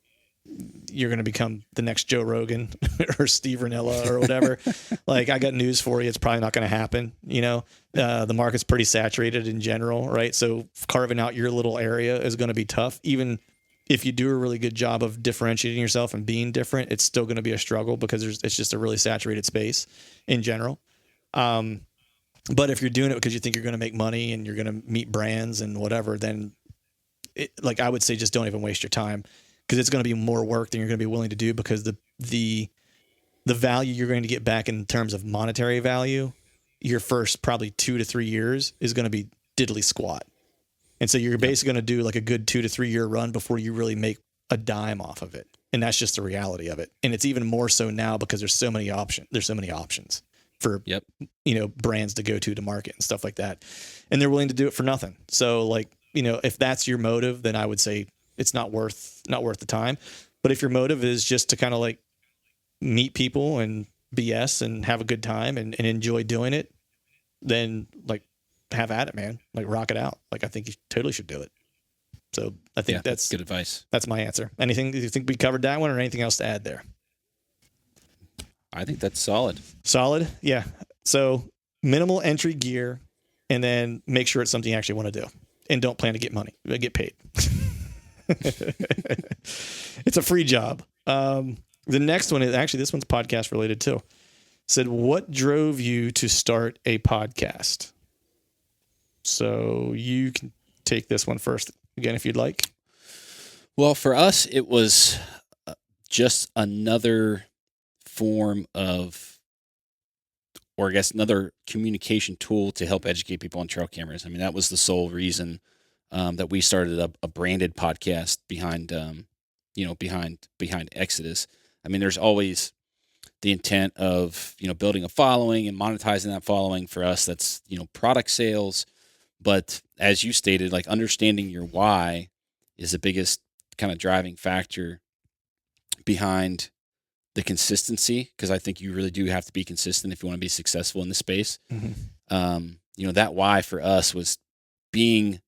you're going to become the next Joe Rogan or Steve Ranella or whatever, like, I got news for you. It's probably not going to happen. The market's pretty saturated in general, right? So carving out your little area is going to be tough. Even if you do a really good job of differentiating yourself and being different, it's still going to be a struggle because it's just a really saturated space in general. But if you're doing it because you think you're going to make money and you're going to meet brands and whatever, then I would say just don't even waste your time, because it's going to be more work than you're going to be willing to do, because the value you're going to get back in terms of monetary value, your first probably 2 to 3 years is going to be diddly squat. And so you're basically going to do like a good 2 to 3 year run before you really make a dime off of it. And that's just the reality of it. And it's even more so now because there's so many options for, brands to go to market and stuff like that. And they're willing to do it for nothing. So like, if that's your motive, then I would say it's not worth the time. But if your motive is just to kind of like meet people and BS and have a good time and enjoy doing it, then like, have at it, man. Like, rock it out. Like, I think you totally should do it. So I think that's good advice. That's my answer. Anything, do you think we covered that one or anything else to add there? I think that's solid. Solid. Yeah. So minimal entry gear, and then make sure it's something you actually want to do, and don't plan to get paid. It's a free job. The next one is actually, this one's podcast related too. Said, what drove you to start a podcast? So you can take this one first again, if you'd like. Well, for us, it was just another form of, or I guess another communication tool to help educate people on trail cameras. I mean, that was the sole reason that we started a branded podcast behind Exodus. I mean, there's always the intent of, building a following and monetizing that following. For us, that's, product sales. But as you stated, like, understanding your why is the biggest kind of driving factor behind the consistency, because I think you really do have to be consistent if you want to be successful in this space. Mm-hmm. That why for us was being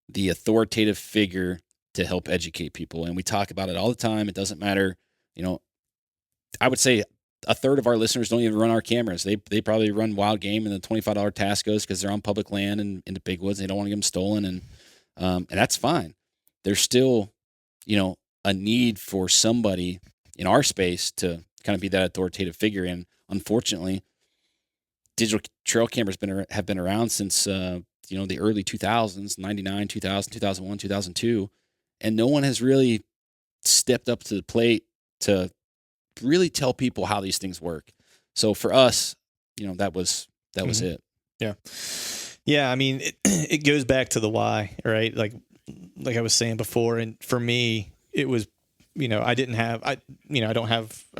the authoritative figure to help educate people. And we talk about it all the time. It doesn't matter. I would say a third of our listeners don't even run our cameras. They probably run wild game and the $25 Tascos because they're on public land and in the big woods. They don't want to get them stolen. And that's fine. There's still, a need for somebody in our space to kind of be that authoritative figure. And unfortunately, digital trail cameras have been around since, the early 2000s, 99, 2000, 2001, 2002. And no one has really stepped up to the plate to really tell people how these things work. So for us, that was it. Yeah. Yeah. I mean, it goes back to the why, right? Like I was saying before. And for me, it was I didn't have, I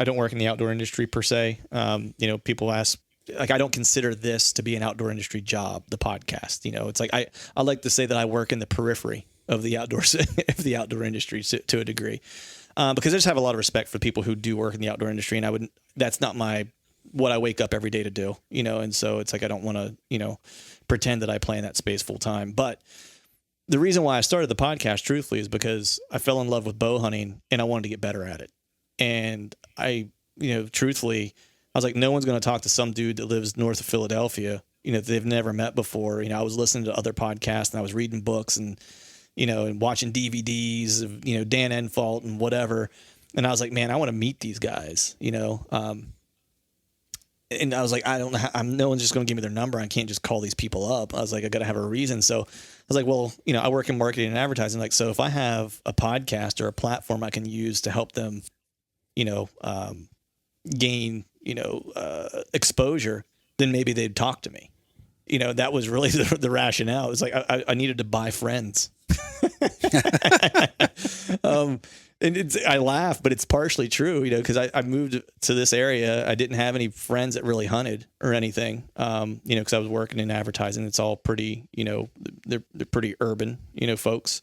don't work in the outdoor industry per se. People ask, like, I don't consider this to be an outdoor industry job, the podcast. It's like, I like to say that I work in the periphery of the outdoor industry to a degree. Because I just have a lot of respect for people who do work in the outdoor industry, and that's not what I wake up every day to do, and so it's like, I don't want to, pretend that I play in that space full time. But the reason why I started the podcast, truthfully, is because I fell in love with bow hunting and I wanted to get better at it. And truthfully, I was like, no one's going to talk to some dude that lives north of Philadelphia, that they've never met before. I was listening to other podcasts and I was reading books and, and watching DVDs of, Dan Enfault and whatever. And I was like, man, I want to meet these guys, and I was like, no one's just going to give me their number. I can't just call these people up. I was like, I got to have a reason. So I was like, well, I work in marketing and advertising. Like, so if I have a podcast or a platform I can use to help them, gain, exposure, then maybe they'd talk to me. That was really the rationale. It was like, I needed to buy friends. And I laugh, but it's partially true, because I moved to this area. I didn't have any friends that really hunted or anything, because I was working in advertising. It's all pretty, they're pretty urban, folks.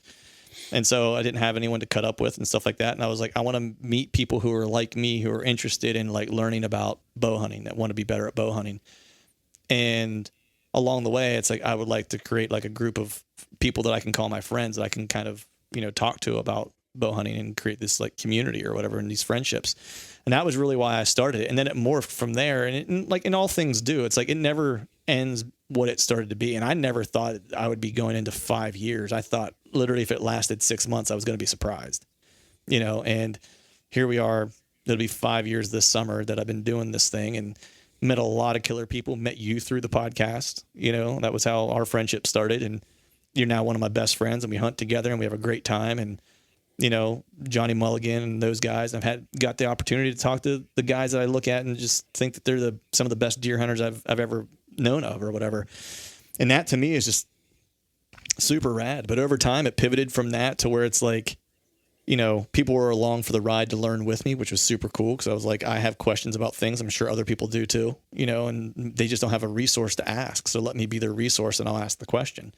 And so I didn't have anyone to cut up with and stuff like that. And I was like, I want to meet people who are like me, who are interested in like learning about bow hunting, that want to be better at bow hunting. And along the way, it's like, I would like to create like a group of people that I can call my friends, that I can kind of, talk to about bow hunting and create this like community or whatever, and these friendships. And that was really why I started it. And then it morphed from there. And like in all things do, it's like, it never ends what it started to be. And I never thought I would be going into 5 years. I thought literally if it lasted 6 months, I was going to be surprised, and here we are. It'll be 5 years this summer that I've been doing this thing, and met a lot of killer people, met you through the podcast. That was how our friendship started. And you're now one of my best friends, and we hunt together and we have a great time. And, Johnny Mulligan and those guys, I've got the opportunity to talk to the guys that I look at and just think that they're some of the best deer hunters I've ever known of or whatever. And that to me is just super rad. But over time it pivoted from that to where it's like, people were along for the ride to learn with me, which was super cool. Cause I was like, I have questions about things. I'm sure other people do too, and they just don't have a resource to ask. So let me be their resource and I'll ask the question.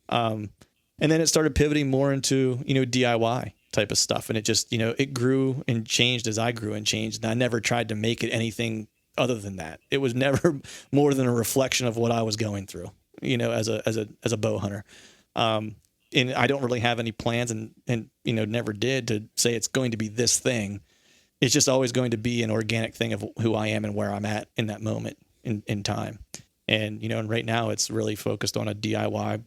And then it started pivoting more into, DIY type of stuff. And it just, it grew and changed as I grew and changed. And I never tried to make it anything other than that. It was never more than a reflection of what I was going through, as a bow hunter. And I don't really have any plans and never did to say it's going to be this thing. It's just always going to be an organic thing of who I am and where I'm at in that moment in time. And, and right now it's really focused on a DIY,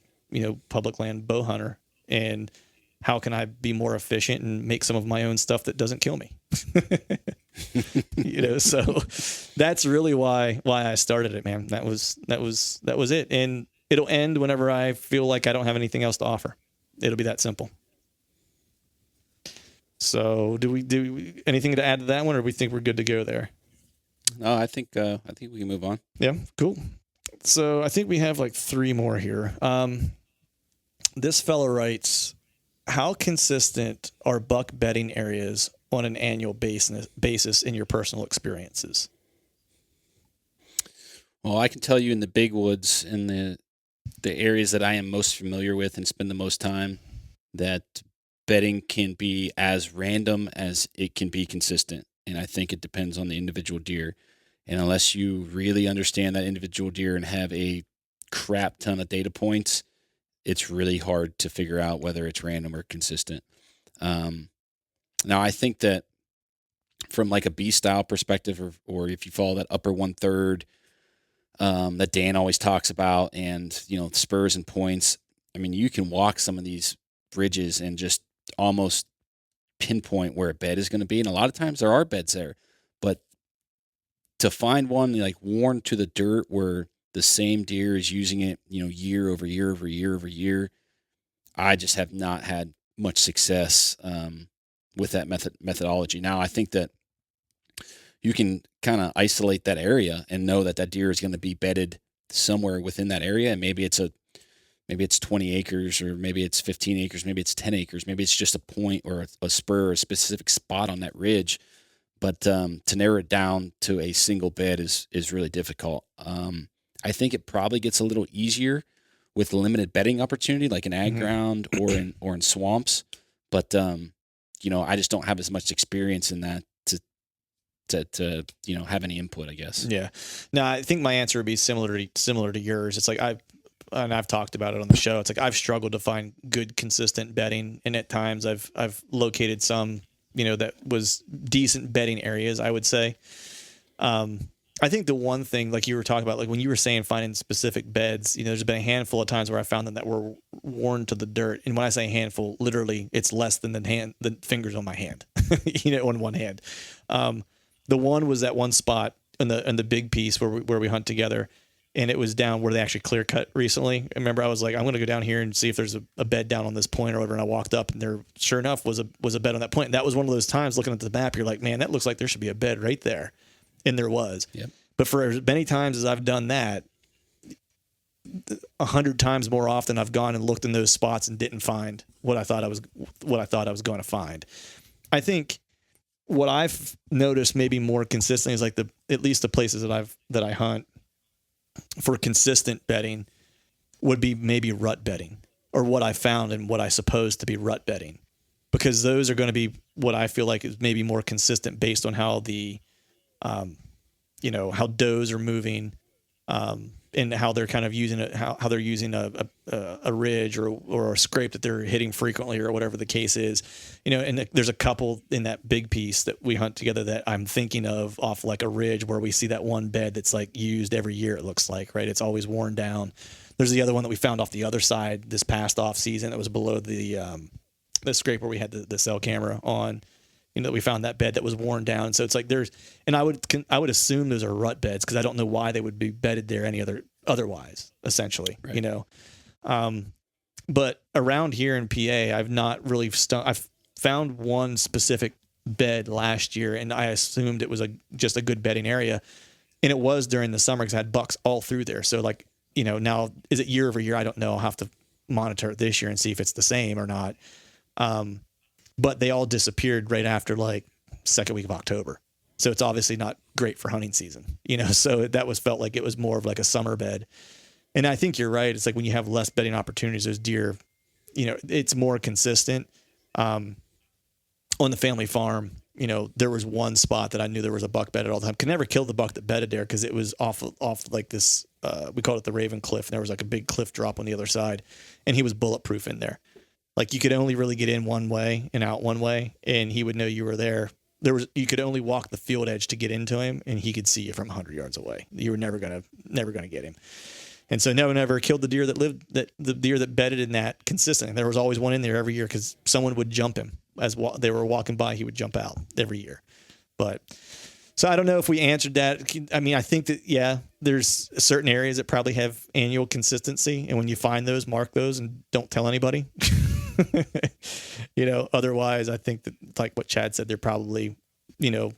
public land bow hunter, and how can I be more efficient and make some of my own stuff that doesn't kill me? So that's really why I started it, man. That was it. And it'll end whenever I feel like I don't have anything else to offer. It'll be that simple. So do we anything to add to that one, or we think we're good to go there? No, I think we can move on. Yeah, cool. So I think we have like 3 more here. This fella writes, how consistent are buck bedding areas on an annual basis in your personal experiences? Well, I can tell you in the big woods, in the areas that I am most familiar with and spend the most time, that bedding can be as random as it can be consistent. And I think it depends on the individual deer. And unless you really understand that individual deer and have a crap ton of data points, it's really hard to figure out whether it's random or consistent. Now, I think that from like a B style perspective, or if you follow that upper 1/3 that Dan always talks about, and, spurs and points, I mean, you can walk some of these bridges and just almost pinpoint where a bed is going to be. And a lot of times there are beds there, but to find one like worn to the dirt where the same deer is using it, year over year over year over year, I just have not had much success with that methodology. Now, I think that you can kind of isolate that area and know that deer is going to be bedded somewhere within that area. And maybe it's a maybe it's 20 acres, or maybe it's 15 acres, maybe it's 10 acres, maybe it's just a point or a spur or a specific spot on that ridge. But to narrow it down to a single bed is really difficult. I think it probably gets a little easier with limited bedding opportunity, like in ag ground or in swamps. But I just don't have as much experience in that to have any input, I guess. Yeah. No, I think my answer would be similar to yours. It's like I've talked about it on the show. It's like I've struggled to find good, consistent bedding, and at times I've located some, that was decent bedding areas, I would say. I think the one thing, like you were talking about, like when you were saying finding specific beds, there's been a handful of times where I found them that were worn to the dirt. And when I say handful, literally it's less than the fingers on my hand, on one hand. The one was that one spot in the big piece where we hunt together, and it was down where they actually clear cut recently. I remember I was like, I'm going to go down here and see if there's a bed down on this point or whatever. And I walked up, and there, sure enough, was a bed on that point. And that was one of those times looking at the map, you're like, man, that looks like there should be a bed right there. And there was. Yep. But for as many times as I've done that, 100 times more often I've gone and looked in those spots and didn't find what I thought I was going to find. I think what I've noticed maybe more consistently is like at least the places that I hunt for consistent bedding would be maybe rut bedding, or what I found and what I suppose to be rut bedding, because those are going to be what I feel like is maybe more consistent based on how the how does are moving, and how they're kind of using it, how they're using a ridge or a scrape that they're hitting frequently, or whatever the case is, and there's a couple in that big piece that we hunt together that I'm thinking of off like a ridge where we see that one bed that's like used every year. It looks like, right. It's always worn down. There's the other one that we found off the other side this past off season. That was below the scrape where we had the cell camera on. We found that bed that was worn down. So it's like and I would assume those are rut beds, because I don't know why they would be bedded there otherwise, essentially, right. But around here in PA, I've not really I've found one specific bed last year, and I assumed it was just a good bedding area. And it was during the summer, because I had bucks all through there. So like, now is it year over year? I don't know. I'll have to monitor it this year and see if it's the same or not. But they all disappeared right after like second week of October. So it's obviously not great for hunting season, so that felt like it was more of like a summer bed. And I think you're right. It's like when you have less bedding opportunities, those deer, it's more consistent. On the family farm, there was one spot that I knew there was a buck bedded all the time. Could never kill the buck that bedded there, because it was off like this, we called it the Raven Cliff. And there was like a big cliff drop on the other side, and he was bulletproof in there. Like you could only really get in one way and out one way, and he would know you were there. You could only walk the field edge to get into him, and he could see you from 100 yards away. You were never gonna get him. And so no one ever killed the deer the deer that bedded in that consistently. There was always one in there every year, because someone would jump him as they were walking by. He would jump out every year. But so I don't know if we answered that. I mean, I think that there's certain areas that probably have annual consistency, and when you find those, mark those and don't tell anybody. Otherwise I think that, like what Chad said, they're probably, at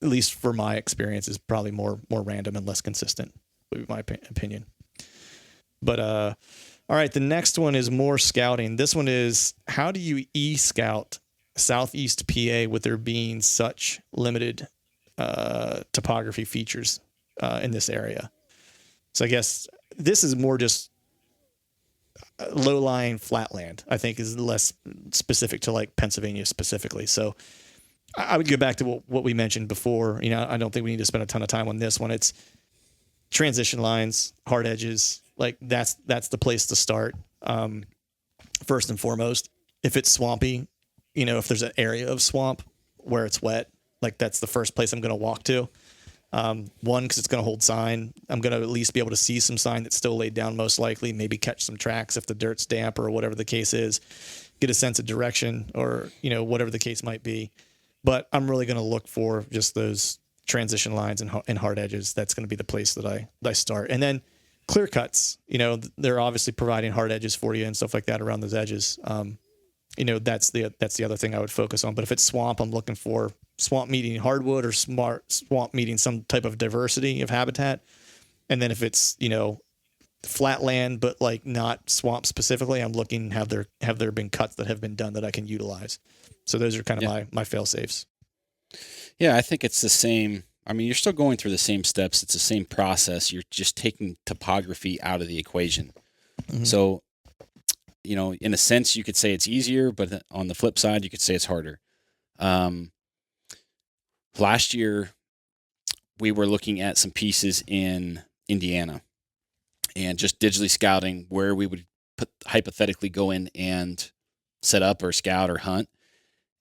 least for my experience, is probably more random and less consistent, would be my opinion. But, all right. The next one is more scouting. This one is, how do you scout Southeast PA with there being such limited, topography features, in this area? So I guess this is more just low-lying flatland, I think, is less specific to like Pennsylvania specifically. So I would go back to what we mentioned before. I don't think we need to spend a ton of time on this one. It's transition lines, hard edges. Like that's the place to start. First and foremost, if it's swampy, if there's an area of swamp where it's wet, like that's the first place I'm going to walk to. One, because it's going to hold sign. I'm going to at least be able to see some sign that's still laid down, most likely, maybe catch some tracks if the dirt's damp or whatever the case is, get a sense of direction, or, whatever the case might be. But I'm really going to look for just those transition lines and hard edges. That's going to be the place that I start. And then clear cuts, they're obviously providing hard edges for you and stuff like that around those edges. That's the other thing I would focus on. But if it's swamp, I'm looking for swamp meeting hardwood, or swamp meeting some type of diversity of habitat. And then if it's, flat land, but like not swamp specifically, I'm looking, have there been cuts that have been done that I can utilize? So those are kind of my fail safes. Yeah, I think it's the same. I mean, you're still going through the same steps. It's the same process. You're just taking topography out of the equation. Mm-hmm. So, in a sense, you could say it's easier, but on the flip side, you could say it's harder. Last year, we were looking at some pieces in Indiana and just digitally scouting where we would hypothetically go in and set up or scout or hunt.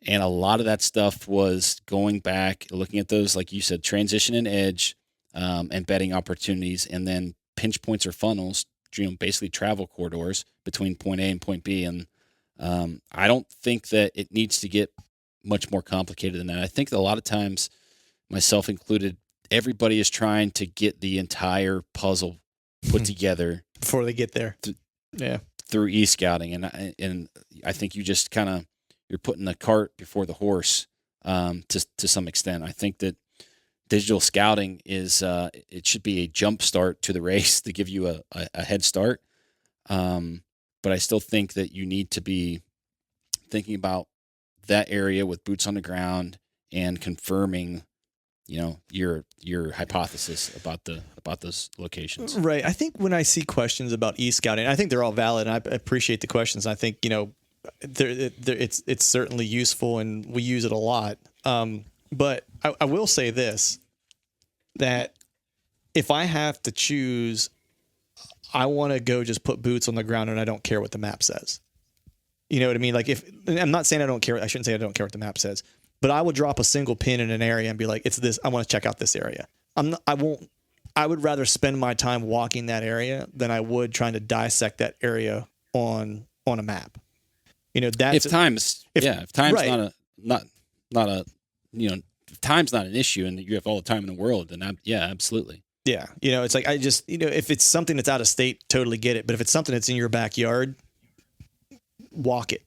And a lot of that stuff was going back, looking at those, like you said, transition and edge, and bedding opportunities, and then pinch points or funnels, basically travel corridors between point A and point B. And I don't think that it needs to get much more complicated than that. I think that a lot of times, myself included, everybody is trying to get the entire puzzle put together before they get there. Through e-scouting, and I think you just kind of, you're putting the cart before the horse, to some extent. I think that digital scouting is it should be a jump start to the race to give you a head start. But I still think that you need to be thinking about that area with boots on the ground and confirming, your hypothesis about those locations. Right. I think when I see questions about e-scouting, I think they're all valid, and I appreciate the questions. I think, it's certainly useful, and we use it a lot. But I will say this, that if I have to choose, I want to go just put boots on the ground, and I don't care what the map says. You know what I mean? Like, I'm not saying I don't care. I shouldn't say I don't care what the map says, but I would drop a single pin in an area and be like, it's this, I want to check out this area. I would rather spend my time walking that area than I would trying to dissect that area on a map. That's if time's right. if time's not an issue and you have all the time in the world, then absolutely. Yeah. It's like, I just, if it's something that's out of state, totally get it. But if it's something that's in your backyard, walk it.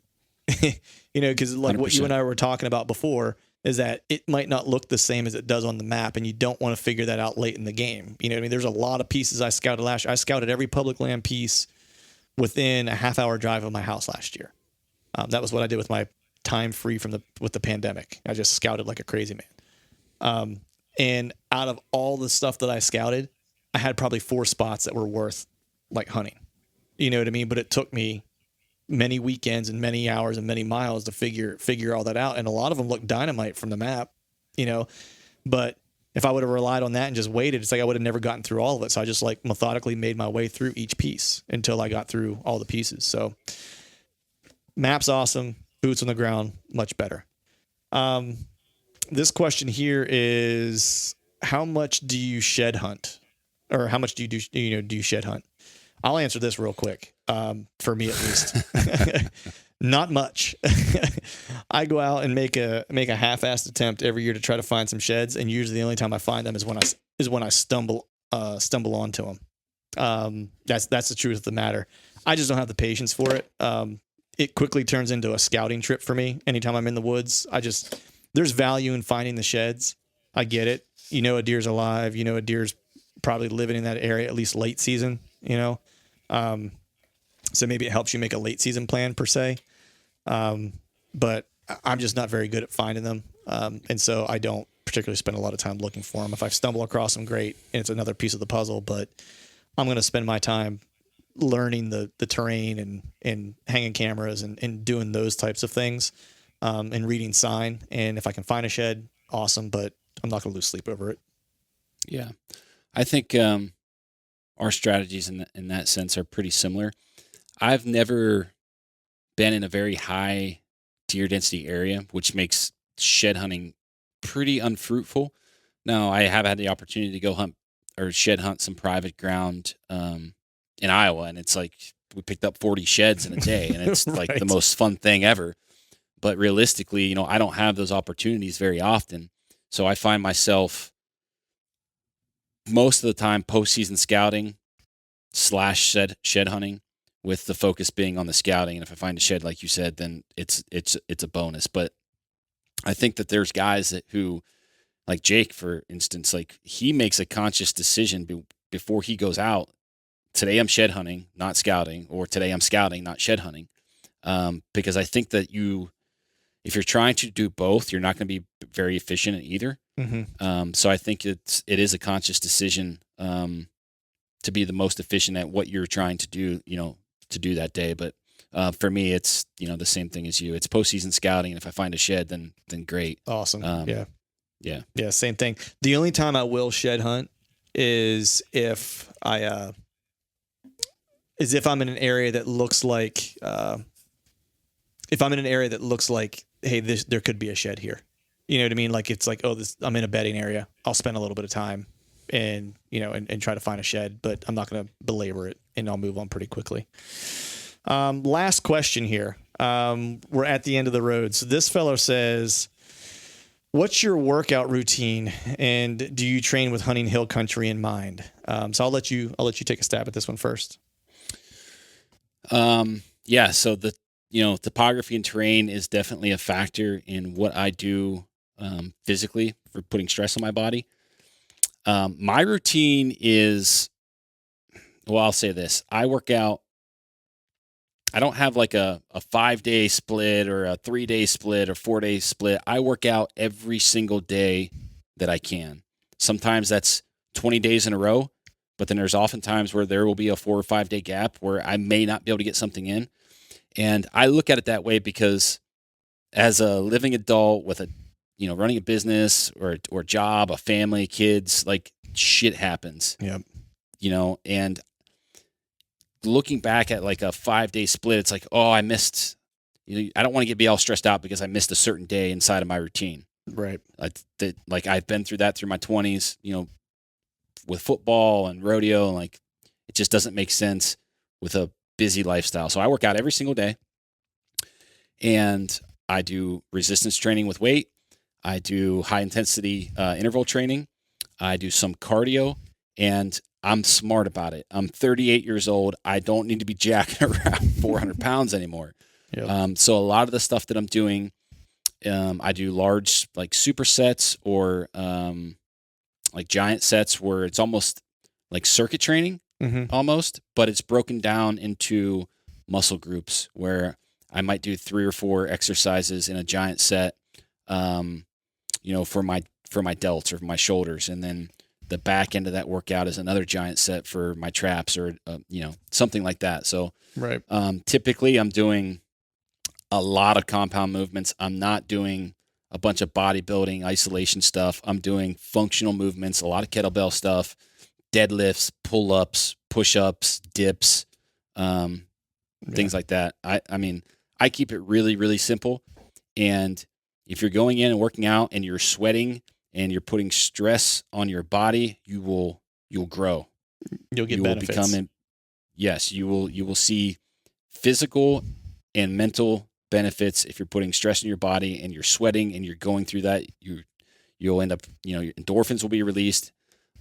Because like 100%. What you and I were talking about before is that it might not look the same as it does on the map, and you don't want to figure that out late in the game. You know what I mean? There's a lot of pieces I scouted last year. I scouted every public land piece within a half-hour drive of my house last year. That was what I did with my time free with the pandemic. I just scouted like a crazy man. And out of all the stuff that I scouted, I had probably 4 spots that were worth like hunting. You know what I mean? But it took me many weekends and many hours and many miles to figure all that out. And a lot of them look dynamite from the map, but if I would have relied on that and just waited, it's like I would have never gotten through all of it. So I just like methodically made my way through each piece until I got through all the pieces. So map's awesome. Boots on the ground, much better. This question here is, how much do you shed hunt, or how much do you shed hunt? I'll answer this real quick. For me, at least, not much. I go out and make a half-assed attempt every year to try to find some sheds, and usually the only time I find them is when I stumble onto them. That's the truth of the matter. I just don't have the patience for it. It quickly turns into a scouting trip for me. Anytime I'm in the woods, there's value in finding the sheds. I get it. A deer's alive. A deer's probably living in that area, at least late season. So maybe it helps you make a late season plan per se. But I'm just not very good at finding them. And so I don't particularly spend a lot of time looking for them. If I stumble across them, great. And it's another piece of the puzzle, but I'm going to spend my time learning the terrain and hanging cameras and doing those types of things, and reading sign. And if I can find a shed, awesome, but I'm not going to lose sleep over it. Yeah. I think, our strategies in that sense are pretty similar. I've never been in a very high deer density area, which makes shed hunting pretty unfruitful. Now, I have had the opportunity to go hunt or shed hunt some private ground in Iowa, and it's like we picked up 40 sheds in a day, and it's right. like the most fun thing ever. But realistically, I don't have those opportunities very often, so I find myself most of the time postseason scouting / shed hunting, with the focus being on the scouting. And if I find a shed, like you said, then it's a bonus. But I think that there's guys who, like Jake, for instance, like he makes a conscious decision before he goes out today I'm shed hunting, not scouting, or today I'm scouting, not shed hunting. Because I think that if you're trying to do both, you're not going to be very efficient at either. Mm-hmm. So I think it is a conscious decision to be the most efficient at what you're trying to do, to do that day. But for me, it's the same thing as you. It's postseason scouting, and if I find a shed, then great. Awesome. Yeah. Same thing. The only time I will shed hunt is if I'm in an area that looks like hey, there could be a shed here. You know what I mean? Like it's like, I'm in a bedding area. I'll spend a little bit of time and try to find a shed, but I'm not going to belabor it, and I'll move on pretty quickly. Last question here. We're at the end of the road. So this fellow says, what's your workout routine, and do you train with hunting hill country in mind? So I'll let you take a stab at this one first. Yeah. So the topography and terrain is definitely a factor in what I do physically for putting stress on my body. My routine is, well, I'll say this: I work out. I don't have like a 5-day split or a 3-day split or 4-day split. I work out every single day that I can. Sometimes that's 20 days in a row, but then there's often times where there will be a 4 or 5 day gap where I may not be able to get something in. And I look at it that way because as a living adult with running a business or job, a family, kids, like shit happens. Yep. And looking back at like a 5-day split, it's like, oh, I missed, I don't want to be all stressed out because I missed a certain day inside of my routine. Right. Like I've been through that through my 20s, with football and rodeo, and like, it just doesn't make sense with a busy lifestyle. So I work out every single day, and I do resistance training with weight. I do high intensity interval training. I do some cardio, and I'm smart about it. I'm 38 years old. I don't need to be jacking around 400 pounds anymore. Yep. So a lot of the stuff that I'm doing, I do large like supersets or like giant sets where it's almost like circuit training, almost, but it's broken down into muscle groups where I might do 3 or 4 exercises in a giant set, for my delts or for my shoulders, and then the back end of that workout is another giant set for my traps or, something like that. So right. Typically I'm doing a lot of compound movements. I'm not doing a bunch of bodybuilding isolation stuff. I'm doing functional movements, a lot of kettlebell stuff, deadlifts, pull-ups, push-ups, dips, things like that. I mean, I keep it really, really simple. And if you're going in and working out and you're sweating and you're putting stress on your body, you'll grow. You'll get benefits. You will see physical and mental benefits if you're putting stress in your body and you're sweating and you're going through that. You'll end up, your endorphins will be released.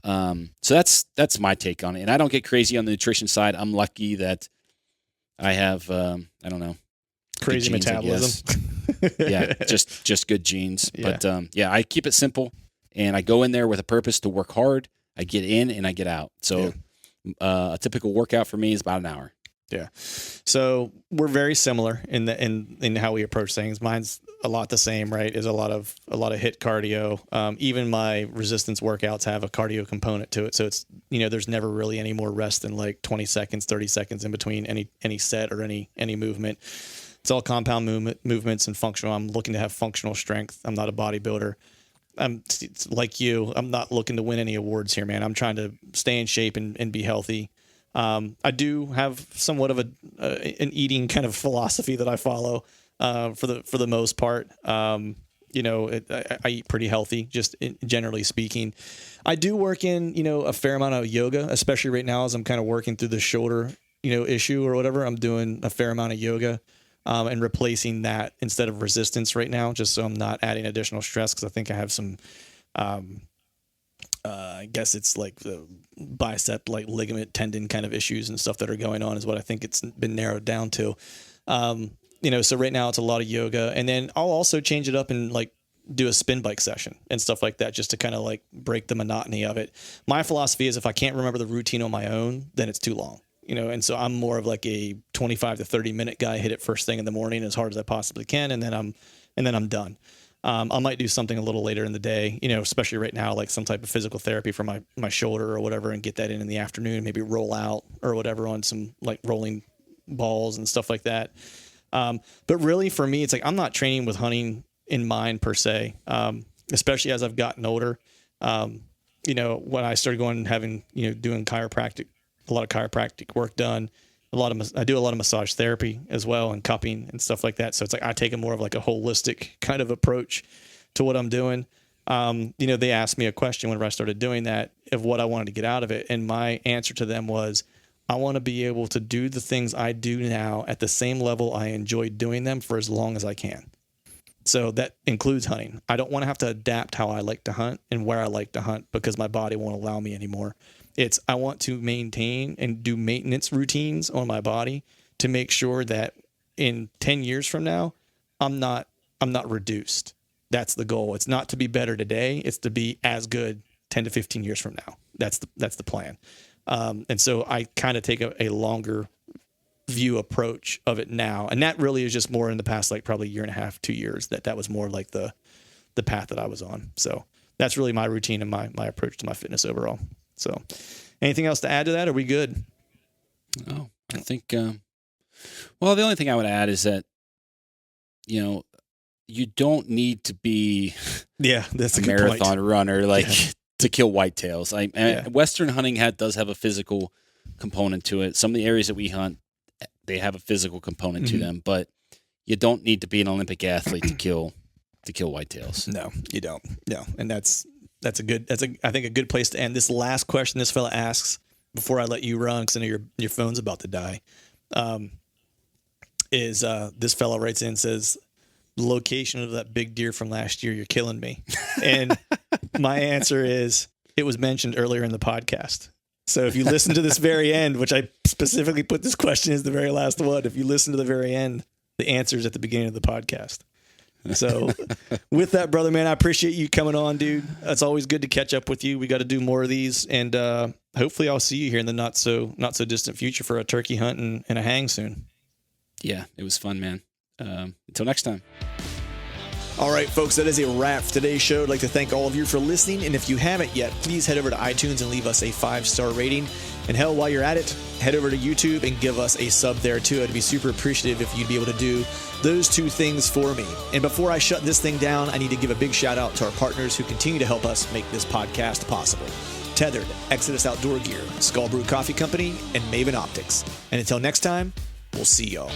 So that's my take on it. And I don't get crazy on the nutrition side. I'm lucky that I have, I don't know, crazy genes, metabolism. Yeah, just good genes. Yeah. But I keep it simple, and I go in there with a purpose to work hard. I get in and I get out. So a typical workout for me is about an hour. Yeah. So we're very similar in how we approach things. Mine's a lot the same, right? Is a lot of HIIT cardio. Even my resistance workouts have a cardio component to it. So it's, there's never really any more rest than like 20 seconds, 30 seconds in between any set or any movement. It's all compound movements and functional. I'm looking to have functional strength. I'm not a bodybuilder. It's like you. I'm not looking to win any awards here, man. I'm trying to stay in shape and be healthy. I do have somewhat of an eating kind of philosophy that I follow for the most part. I eat pretty healthy, just generally speaking. I do work in a fair amount of yoga, especially right now as I'm kind of working through the shoulder issue or whatever. I'm doing a fair amount of yoga. And replacing that instead of resistance right now, just so I'm not adding additional stress, because I think I have some, I guess it's like the bicep, like ligament tendon kind of issues and stuff that are going on is what I think it's been narrowed down to. So right now it's a lot of yoga, and then I'll also change it up and like do a spin bike session and stuff like that, just to kind of like break the monotony of it. My philosophy is if I can't remember the routine on my own, then it's too long. and so I'm more of like a 25 to 30 minute guy. Hit it first thing in the morning as hard as I possibly can, and then I'm done. I might do something a little later in the day, especially right now, like some type of physical therapy for my shoulder or whatever, and get that in the afternoon, maybe roll out or whatever on some like rolling balls and stuff like that. But really for me, it's like, I'm not training with hunting in mind per se. Especially as I've gotten older. When I started doing chiropractic, a lot of chiropractic work done, I do a lot of massage therapy as well, and cupping and stuff like that. So it's like, I take a more of like a holistic kind of approach to what I'm doing. They asked me a question whenever I started doing that of what I wanted to get out of it. And my answer to them was, I want to be able to do the things I do now at the same level I enjoy doing them for as long as I can. So that includes hunting. I don't want to have to adapt how I like to hunt and where I like to hunt because my body won't allow me anymore. I want to maintain and do maintenance routines on my body to make sure that in 10 years from now, I'm not reduced. That's the goal. It's not to be better today. It's to be as good 10 to 15 years from now. That's the plan. And so I kind of take a longer view approach of it now. And that really is just more in the past, like probably 1.5 to 2 years, that was more like the path that I was on. So that's really my routine and my approach to my fitness overall. So anything else to add to that? Are we good? Oh, I think, the only thing I would add is that, you don't need to be that's a marathon runner, to kill whitetails. Western hunting does have a physical component to it. Some of the areas that we hunt, they have a physical component to them, but you don't need to be an Olympic athlete to kill whitetails. No, you don't. No. And that's I think a good place to end. This last question this fella asks before I let you run, because I know your phone's about to die, is this fella writes in and says, location of that big deer from last year, you're killing me. And my answer is, it was mentioned earlier in the podcast. So if you listen to this very end, which I specifically put this question as the very last one, if you listen to the very end, the answer is at the beginning of the podcast. So with that, brother, man, I appreciate you coming on, dude. It's always good to catch up with you. We got to do more of these, and hopefully I'll see you here in the not so distant future for a turkey hunt and a hang soon. Yeah, it was fun, man. Until next time. All right, folks, that is a wrap for today's show. I'd like to thank all of you for listening. And if you haven't yet, please head over to iTunes and leave us a 5-star rating. And hell, while you're at it, head over to YouTube and give us a sub there too. I'd be super appreciative if you'd be able to do those two things for me. And before I shut this thing down, I need to give a big shout out to our partners who continue to help us make this podcast possible. Tethered, Exodus Outdoor Gear, Skull Brew Coffee Company, and Maven Optics. And until next time, we'll see y'all.